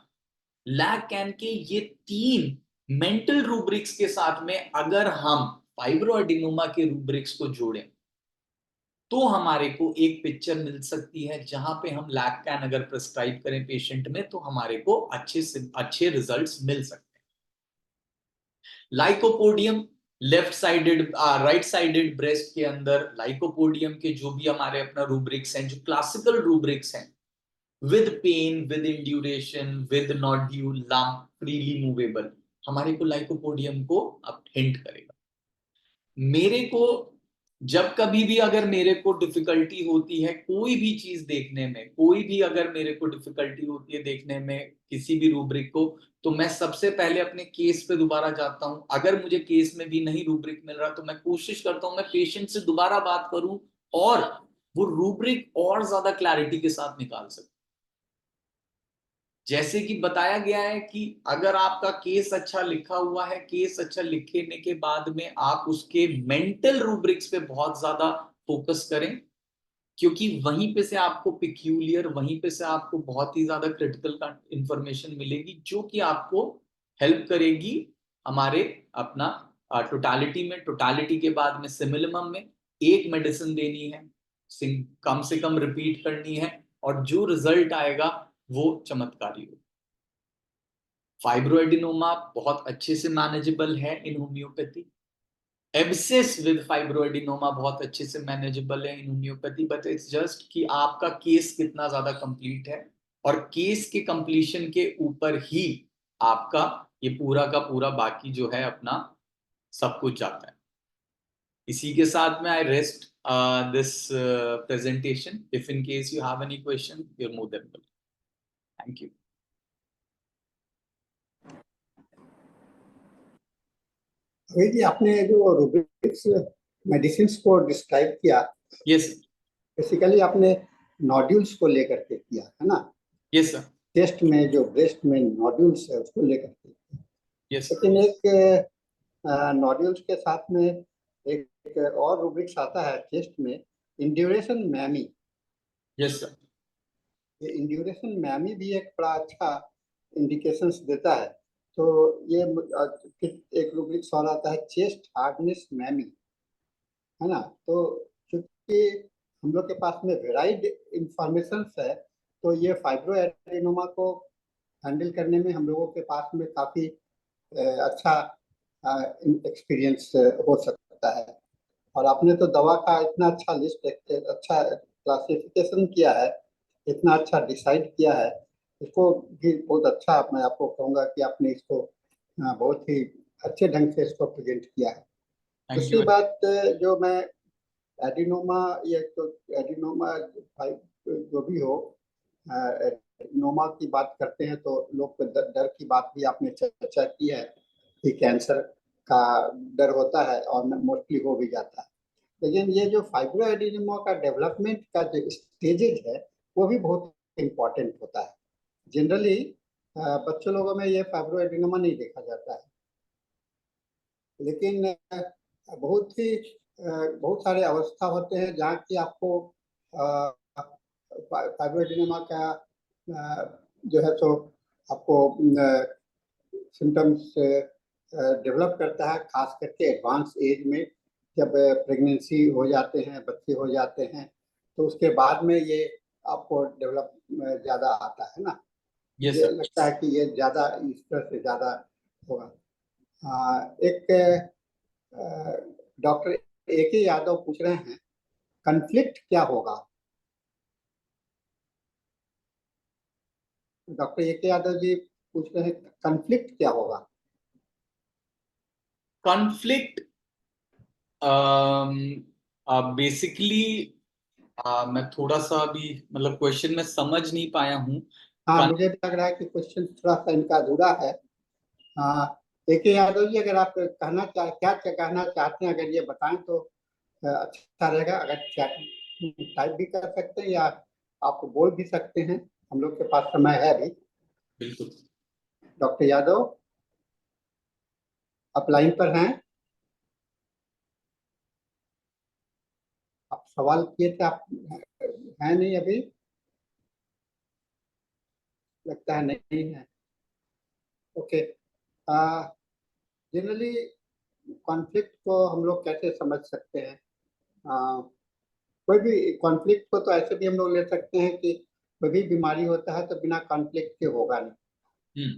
लैक कैन के ये तीन मेंटल रूब्रिक्स के साथ में अगर हम फाइब्रोएडिनोमा के रूब्रिक्स को जोड़ें तो हमारे को एक पिक्चर मिल सकती है, जहां पे हम लैक कैन अगर प्रिस्क्राइब करें पेशेंट में तो हमारे को अच्छे से अच्छे रिजल्ट्स मिल सकते हैं। Lycopodium left sided right sided breast के अंदर लाइकोपोडियम के जो भी हमारे अपना रूब्रिक्स हैं, जो क्लासिकल रूब्रिक्स हैं, with pain, with induration, with nodule, lump, freely movable, हमारे को लाइकोपोडियम को अब हिंट करेगा। मेरे को जब कभी भी अगर मेरे को डिफिकल्टी होती है कोई भी चीज देखने में, कोई भी अगर मेरे को डिफिकल्टी होती है देखने में किसी भी रूब्रिक को, तो मैं सबसे पहले अपने केस पे दोबारा जाता हूं। अगर मुझे केस में भी नहीं रूब्रिक मिल रहा तो मैं कोशिश करता हूं मैं पेशेंट से दोबारा बात करूं और वो रूब्रिक और ज्यादा क्लैरिटी के साथ निकाल सकूं। जैसे कि बताया गया है कि अगर आपका केस अच्छा लिखा हुआ है, केस अच्छा लिखने के बाद में आप उसके मेंटल रूब्रिक्स पे बहुत ज्यादा फोकस करें, क्योंकि वहीं पे से आपको पिक्यूलियर, वहीं पे से आपको बहुत ही ज्यादा क्रिटिकल इंफॉर्मेशन मिलेगी जो कि आपको हेल्प करेगी हमारे अपना टोटालिटी में। टोटालिटी के बाद में सिमिलम में एक मेडिसिन देनी है, कम से कम रिपीट करनी है, और जो रिजल्ट आएगा वो चमत्कारी हो। फाइब्रोएडिनोमा बहुत अच्छे से मैनेजेबल है इन होम्योपैथी। एब्सेस विद फाइब्रोएडिनोमा बहुत अच्छे से मैनेजेबल है इन होम्योपैथी, बट इट्स जस्ट कि आपका केस कितना ज्यादा कंप्लीट है, और केस के कंप्लीशन के ऊपर ही आपका ये पूरा का पूरा बाकी जो है अपना सब कुछ जाता है। इसी के साथ में I rest this presentation. If in case you have any question, you are more than welcome. Thank you. अभी जी आपने जो रूब्रिक्स मेडिसिन को डिस्क्राइब किया, यस सर। बेसिकली आपने नॉड्यूल्स को लेकर के किया है ना? Yes sir. चेस्ट में जो ब्रेस्ट में नॉड्यूल्स है उसको लेकर के। यस। लेकिन एक नॉड्यूल्स के साथ में एक और रूब्रिक्स आता है चेस्ट में, इंड्यूरेशन मैमी। Yes sir. ये इंड्यूरेशन मैमी भी एक बड़ा अच्छा इंडिकेशंस देता है। तो ये एक रूब्रिक्स और आता है चेस्ट हार्डनेस मैमी, है ना? तो क्योंकि हम लोग के पास में वेराइड इंफॉर्मेशन है, तो ये फाइब्रोएडेनोमा को हैंडल करने में हम लोगों के पास में काफ़ी अच्छा एक्सपीरियंस हो सकता है। और आपने तो दवा का इतना अच्छा लिस्ट, अच्छा क्लासिफिकेशन किया है, इतना अच्छा डिसाइड किया है, इसको भी बहुत अच्छा मैं आपको कहूँगा कि आपने इसको बहुत ही अच्छे ढंग से इसको प्रेजेंट किया है। थैंक दूसरी यू। बात जो मैं एडिनोमा, ये तो एडिनोमा जो भी हो, एडिनोमा की बात करते हैं तो लोग को डर की बात भी आपने चर्चा की है कि कैंसर का डर होता है और मोस्टली हो भी जाता है। लेकिन ये जो फाइब्रो एडिनोमा का डेवलपमेंट का जो स्टेजेज है वो भी बहुत इम्पोर्टेंट होता है। जनरली बच्चों लोगों में ये फाइब्रो एडिनोमा नहीं देखा जाता है, लेकिन बहुत सारे अवस्था होते हैं जहाँ की आपको फाइब्रो एडिनोमा का जो है तो आपको सिम्टम्स डेवलप करता है, खास करके एडवांस एज में जब प्रेगनेंसी हो जाते हैं, बच्चे हो जाते हैं, तो उसके बाद में ये आपको डेवलप ज़्यादा आता है ना। यस मुझे सर। लगता है कि ये ज़्यादा इस तरह से ज़्यादा होगा। एक डॉक्टर ए के यादव पूछ रहे हैं, कन्फ्लिक्ट क्या होगा? डॉक्टर ए के यादव जी पूछ रहे हैं, कन्फ्लिक्ट क्या होगा? कॉन्फ्लिक्ट बेसिकली मैं थोड़ा सा अभी मतलब क्वेश्चन में समझ नहीं पाया हूँ। हाँ, मुझे भी लग रहा है कि क्वेश्चन थोड़ा सा इनका अधूरा है। ए के यादव जी, अगर आप क्या कहना चाहते हैं, अगर ये बताएं तो अच्छा रहेगा। अगर टाइप भी कर सकते हैं या आप बोल भी सकते हैं, हम लोग के पास समय है अभी। बिल्कुल। डॉक्टर यादव, आप लाइन पर हैं? आप सवाल किए थे, आप हैं नहीं अभी? लगता है नहीं है। ओके। जनरली कॉन्फ्लिक्ट को हम लोग कैसे समझ सकते हैं? कोई भी कॉन्फ्लिक्ट को तो ऐसे भी हम लोग ले सकते हैं कि कोई भी बीमारी होता है तो बिना कॉन्फ्लिक्ट के होगा नहीं।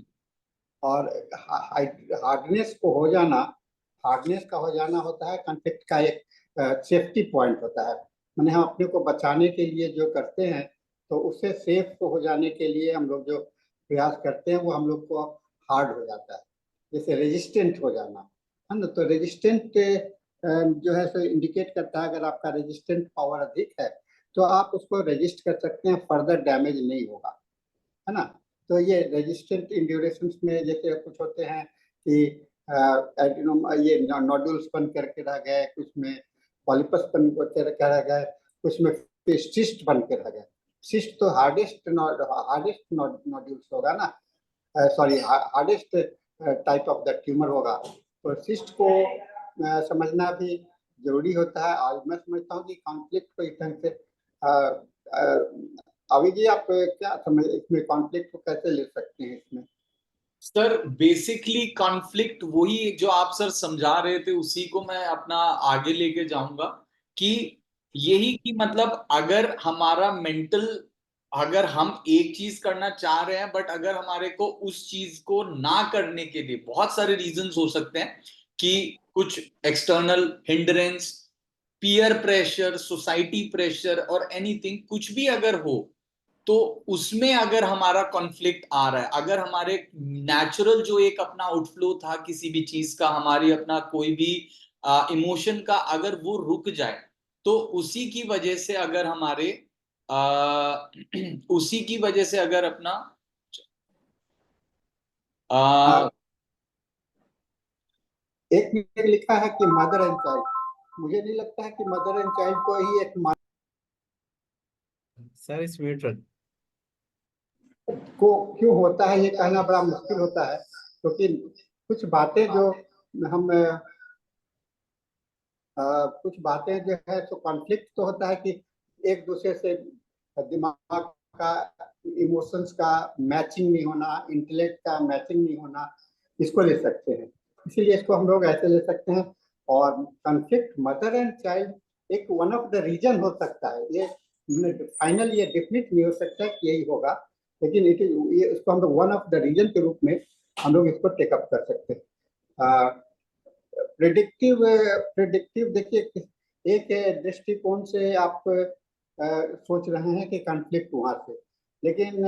और हार्डनेस को हो जाना, हार्डनेस का हो जाना होता है कॉन्फ्लिक्ट का एक सेफ्टी पॉइंट होता है। मैंने हम अपने को बचाने के लिए जो करते हैं, तो उससे सेफ हो जाने के लिए हम लोग जो प्रयास करते हैं वो हम लोग को हार्ड हो जाता है। जैसे रेजिस्टेंट हो जाना है ना, तो रेजिस्टेंट जो है सो इंडिकेट करता है अगर आपका रेजिस्टेंट पावर अधिक है तो आप उसको रेजिस्ट कर सकते हैं, फर्दर डैमेज नहीं होगा, है ना। तो ये रेजिस्टेंट इंड्यूरेशंस में जैसे कुछ होते हैं कि ये नोडुल्स बन करके रह गए, कुछ में पॉलिपस बन करके रह गए, कुछ में सिस्ट बन के रह गए। सिस्ट तो हार्डेस्ट नोड्यूल्स होगा ना, sorry hardest type of the tumour होगा। तो सिस्ट को समझना भी जरूरी होता है। और मैं समझता हूँ कि कॉन्फ्लिक्ट को इस ढंग से अभी जी आप क्या समझ इसमें कॉन्फ्लिक्ट को कैसे ले सकते हैं इसमें? सर बेसिकली कॉन्फ्लिक्ट वही जो आप सर समझा रहे थे उसी को मैं अपना आगे लेके जाऊंगा कि यही कि मतलब अगर हमारा मेंटल, अगर हम एक चीज करना चाह रहे हैं बट अगर हमारे को उस चीज को ना करने के लिए बहुत सारे रीजंस हो सकते हैं कि कुछ external hindrance, peer pressure, society pressure और एनीथिंग कुछ भी अगर हो, तो उसमें अगर हमारा कॉन्फ्लिक्ट आ रहा है, अगर हमारे नेचुरल जो एक अपना आउटफ्लो था किसी भी चीज का, हमारी अपना कोई भी इमोशन का अगर वो रुक जाए, तो उसी की वजह से अगर हमारे उसी की वजह से अगर अपना आ, एक में लिखा है कि मदर एंड चाइल्ड, मुझे नहीं लगता है कि मदर एंड चाइल्ड को ही एक सर इस म्यूट रख। को क्यों होता है ये कहना बड़ा मुश्किल होता है, क्योंकि कुछ बातें जो हम कुछ बातें जो है तो कॉन्फ्लिक्ट तो होता है कि एक दूसरे से दिमाग का, इमोशंस का मैचिंग नहीं होना, इंटेलेक्ट का मैचिंग नहीं होना, इसको ले सकते हैं। इसीलिए इसको हम लोग ऐसे ले सकते हैं। और कॉन्फ्लिक्ट मदर एंड चाइल्ड एक वन ऑफ द रीजन हो सकता है, ये फाइनल ये डेफिनेट नहीं हो सकता कि यही होगा, लेकिन ये इसको हम लोग वन ऑफ द रीजन के रूप में हम लोग इसको टेकअप कर सकते हैं। प्रिडिक्टिव प्रिडिक्टिव देखिए, एक दृष्टिकोण से आप सोच रहे हैं कि कॉन्फ्लिक्ट वहां से, लेकिन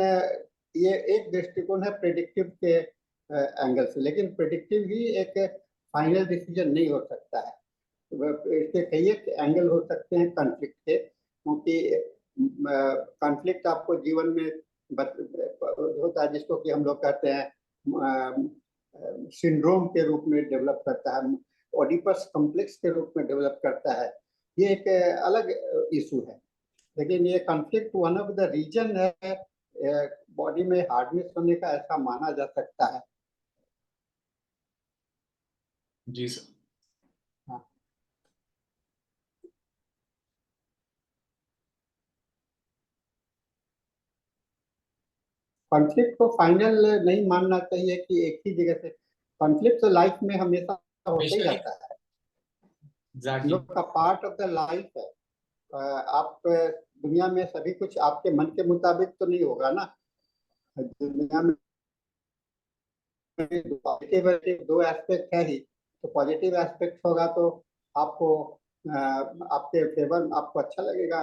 ये एक दृष्टिकोण है प्रिडिक्टिव के एंगल से, लेकिन प्रिडिक्टिव ही एक फाइनल डिसीजन नहीं हो सकता है। इसके कई एक एंगल हो सकते हैं कॉन्फ्लिक्ट के, क्योंकि कॉन्फ्लिक्ट आपको जीवन में होता है जिसको कि हम लोग कहते हैं सिंड्रोम के रूप में डेवलप करता है, ओडिपस कॉम्प्लेक्स के रूप में डेवलप करता है। ये एक अलग इशू है, लेकिन ये conflict one of the reason है बॉडी में हार्डनेस होने का, ऐसा माना जा सकता है। जी सर। हाँ। कॉन्फ्लिक्ट को फाइनल नहीं मानना चाहिए कि एक ही जगह से, कॉन्फ्लिक्ट तो लाइफ में हमेशा होता ही रहता है, हम एग्जैक्टली। लोग का पार्ट ऑफ द लाइफ है। आप दुनिया में सभी कुछ आपके मन के मुताबिक तो नहीं होगा ना। दुनिया में पॉजिटिव दो एस्पेक्ट है ही, तो पॉजिटिव एस्पेक्ट होगा तो आपको आपके फेवर, आपको अच्छा लगेगा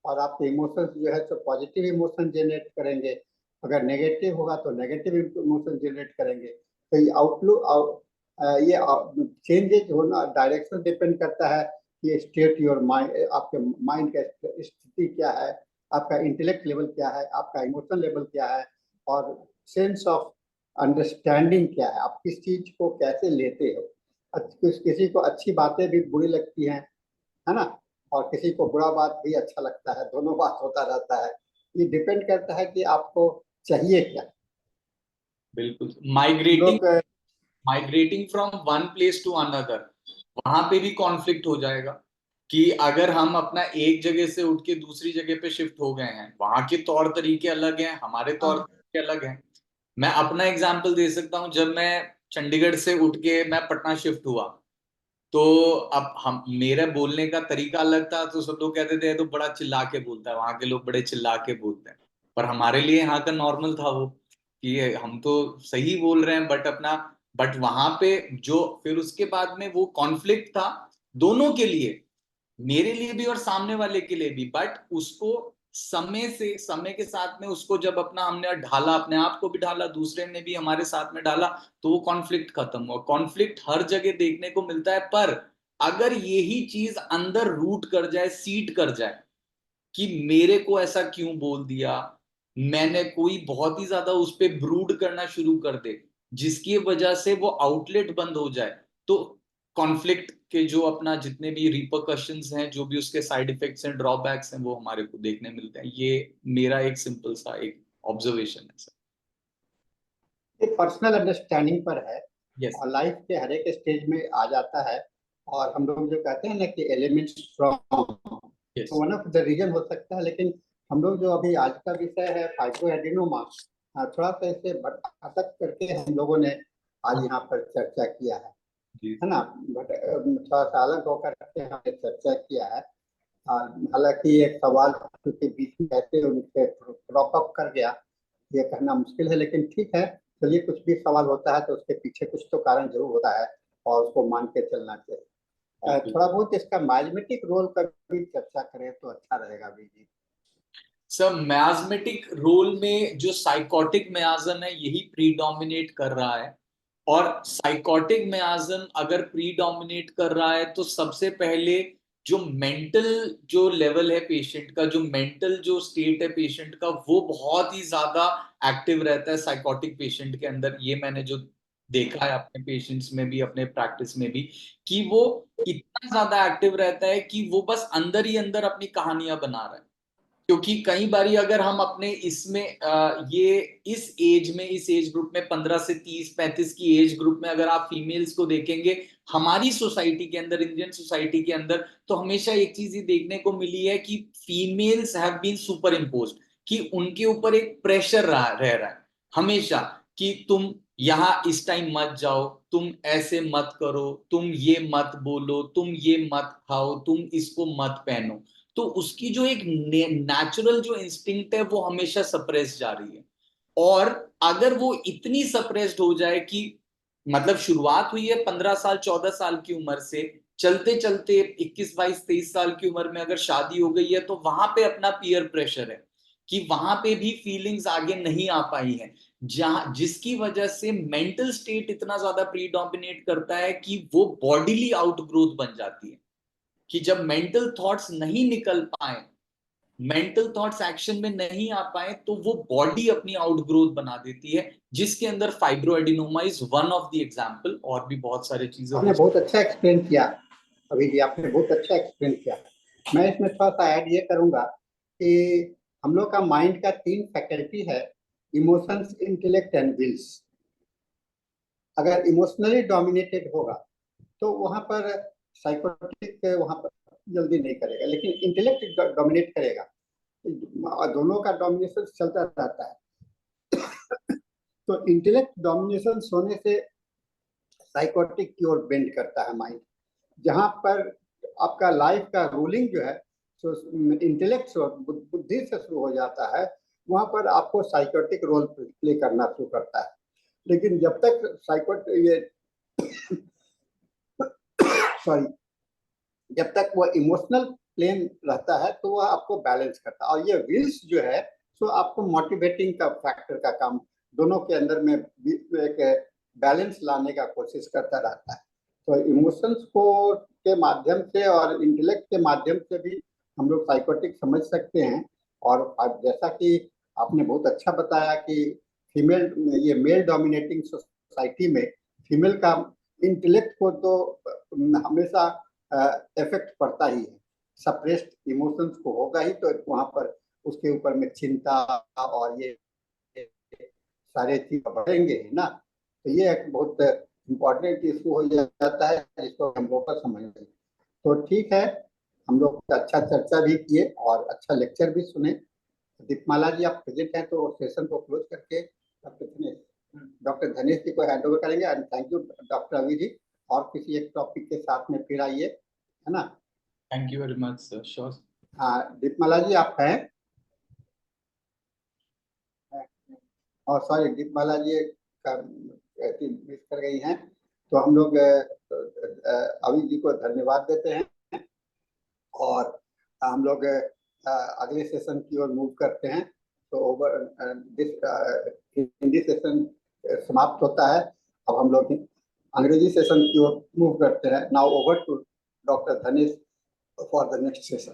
और आपके इमोशंस जो है तो पॉजिटिव इमोशन जनरेट करेंगे। अगर नेगेटिव होगा तो नेगेटिव इमोशन जनरेट करेंगे। तो ये आउटलुक ये चेंजेज होना डायरेक्शन डिपेंड करता है कि स्टेट योर माइंड, आपके माइंड का स्थिति क्या है, आपका इंटेलेक्ट लेवल क्या है, आपका इमोशन लेवल क्या है, और सेंस ऑफ अंडरस्टैंडिंग क्या है, आप किस चीज को कैसे लेते हो। किसी को अच्छी बातें भी बुरी लगती हैं, है ना, और किसी को बुरा बात भी अच्छा लगता है, दोनों बात होता रहता है। ये डिपेंड करता है कि आपको चाहिए क्या। बिल्कुल। माइग्रेटिंग लोग migrating from one place to another, वहां पे भी कॉन्फ्लिक्ट हो जाएगा कि अगर हम अपना एक जगह से उठ के दूसरी जगह पे शिफ्ट हो गए हैं, वहां के तौर तरीके अलग हैं, हमारे तौर तरीके अलग हैं। मैं अपना एग्जांपल दे सकता हूँ, जब मैं चंडीगढ़ से उठ के मैं पटना शिफ्ट हुआ, तो अब हम, मेरे बोलने का तरीका अलग था, तो सब लोग कहते थे तो बड़ा चिल्ला के बोलता है, वहां के लोग बड़े चिल्ला के बोलते हैं, पर हमारे लिए यहाँ का नॉर्मल था वो। कि हम तो सही बोल रहे हैं बट वहां पे जो फिर उसके बाद में वो कॉन्फ्लिक्ट था दोनों के लिए, मेरे लिए भी और सामने वाले के लिए भी, बट उसको समय के साथ में उसको जब अपना हमने ढाला, अपने आप को भी ढाला, दूसरे ने भी हमारे साथ में ढाला, तो वो कॉन्फ्लिक्ट खत्म हुआ। कॉन्फ्लिक्ट हर जगह देखने को मिलता है, पर अगर यही चीज अंदर रूट कर जाए, सीट कर जाए कि मेरे को ऐसा क्यों बोल दिया, मैंने कोई बहुत ही ज्यादा उस पे ब्रूड करना शुरू कर दे, जिसकी वजह से वो आउटलेट बंद हो जाए, तो कॉन्फ्लिक्ट के जो अपना जितने भी रिपरकशंस हैं, जो भी उसके साइड इफेक्ट्स हैं, ड्रॉबैक्स हैं, वो हमारे को देखने मिलते हैं। ये मेरा एक सिंपल सा एक ऑब्जर्वेशन है सर। ये पर्सनल अंडरस्टैंडिंग पर है यस। और लाइफ के हर एक स्टेज में आ जाता है। और हम लोग जो कहते हैं ना कि एलिमेंट्स स्ट्रॉन्ग, यस। तो वन ऑफ द रीजन हो सकता है। लेकिन हम लोग जो अभी आज का विषय है फाइब्रोएडिनोमा, थोड़ा सा इसे अटक करके हम लोगों ने आज यहाँ पर चर्चा किया जी। है ना। बट थोड़ा सा अलग होकर के हमने चर्चा किया है। हालांकि एक सवाल के बीच में ऐसे उनसे क्रॉप अप कर गया, ये कहना मुश्किल है, लेकिन ठीक है। चलिए, कुछ भी सवाल होता है तो उसके पीछे कुछ तो कारण जरूर होता है और उसको मान के चलना चाहिए। बिल्कुल। थोड़ा बहुत इसका मैथमेटिक रोल का भी चर्चा करें तो अच्छा रहेगा अभी जी। सर मियाज्मेटिक रोल में जो साइकोटिक मियाज्म है यही प्रीडोमिनेट कर रहा है, और साइकोटिक मियाज्म अगर प्रीडोमिनेट कर रहा है तो सबसे पहले जो मेंटल जो लेवल है पेशेंट का, जो मेंटल जो स्टेट है पेशेंट का, वो बहुत ही ज्यादा एक्टिव रहता है साइकोटिक पेशेंट के अंदर। ये मैंने जो देखा है अपने पेशेंट्स में भी, अपने प्रैक्टिस में भी, कि वो इतना ज्यादा एक्टिव रहता है कि वो बस अंदर ही अंदर अपनी कहानियां बना रहा है। क्योंकि कई बारी अगर हम अपने इसमें ये इस एज ग्रुप में 15 से 30-35 की एज ग्रुप में अगर आप फीमेल्स को देखेंगे हमारी सोसाइटी के अंदर, इंडियन सोसाइटी के अंदर, तो हमेशा एक चीज ये देखने को मिली है कि females have been superimposed, कि उनके ऊपर एक प्रेशर रह रहा है हमेशा, कि तुम यहाँ इस टाइम मत जाओ, तुम ऐसे मत करो, तुम ये मत बोलो, तुम ये मत खाओ, तुम इसको मत पहनो। तो उसकी जो एक नेचुरल जो इंस्टिंक्ट है वो हमेशा सप्रेस जा रही है। और अगर वो इतनी सप्रेस्ड हो जाए कि मतलब शुरुआत हुई है 15 साल 14 साल की उम्र से, चलते चलते 21 22 23 साल की उम्र में अगर शादी हो गई है, तो वहां पे अपना पीयर प्रेशर है कि वहां पे भी फीलिंग्स आगे नहीं आ पाई हैं, जहां जिसकी वजह से मेंटल स्टेट इतना ज्यादा प्रीडोमिनेट करता है कि वो बॉडीली आउटग्रोथ बन जाती है। कि जब मेंटल थॉट्स नहीं निकल पाए, मेंटल थॉट्स एक्शन में नहीं आ पाए, तो वो बॉडी अपनी आउटग्रोथ बना देती है, जिसके अंदर fibroadenoma is one of the example. और भी बहुत सारी चीजें आपने हो बहुत अच्छा एक्सप्लेन किया अभी जी, आपने बहुत अच्छा एक्सप्लेन किया। मैं इसमें थोड़ा सा ऐड ये करूंगा कि हम लोग का माइंड का 3 फैकल्टी है, इमोशंस, इंटेलेक्ट एंड विल्स। अगर इमोशनली डोमिनेटेड होगा तो वहां पर साइकोटिक वहां पर जल्दी नहीं करेगा, लेकिन इंटेलेक्ट डोमिनेट करेगा। दोनों का डोमिनेशन चलता रहता है। तो इंटेलेक्ट डोमिनेशन होने से साइकोटिक की ओर बेंड करता है माइंड। जहां पर आपका लाइफ का रूलिंग जो है तो इंटेलेक्ट से, बुद्धि से शुरू हो जाता है, वहां पर आपको साइकोटिक रोल प्ले करना शुरू करता है। लेकिन जब तक साइकोट ये सॉरी जब तक वो इमोशनल प्लेन रहता है तो वह आपको बैलेंस करता है। और ये विल्स जो है तो आपको मोटिवेटिंग का फैक्टर का काम, दोनों के अंदर में एक बैलेंस लाने का कोशिश करता रहता है। तो इमोशंस को के माध्यम से और इंटेलेक्ट के माध्यम से भी हम लोग साइकोटिक समझ सकते हैं। और जैसा कि आपने बहुत अच्छा बताया कि फीमेल, ये मेल डोमिनेटिंग सोसाइटी में फीमेल का इंटेलेक्ट को तो हमेशा इफेक्ट पड़ता ही है। सप्रेस्ड इमोशंस को होगा ही तो वहां पर उसके ऊपर में चिंता और ये सारे चीज बढ़ेंगे ही ना। तो ये एक बहुत इम्पोर्टेंट इशू हो जाता है जिसको हम लोग का समझना। तो ठीक है, हम लोग अच्छा चर्चा भी किए और अच्छा लेक्चर भी सुने। दीपमाला जी, आप प्रेजेंट हैं तो सेशन को क्लोज करके डॉक्टर धनेश जी को हैंड ओवर करेंगे। एंड थैंक यू डॉक्टर अभी जी। और किसी एक टॉपिक के साथ में फिर आइए, है ना। Thank you very much sir. Sure. हाँ, दीपमाला जी आप हैं। और सॉरी दीपमाला जी मिस कर गई हैं, तो हम लोग अभी जी को धन्यवाद देते हैं और हम लोग अगले सेशन की ओर मूव करते हैं। तो ओवर हिंदी सेशन समाप्त होता है। अब हम लोग अंग्रेजी सेशन की ओर मूव करते हैं। Now over to doctor Dhanesh for the next session.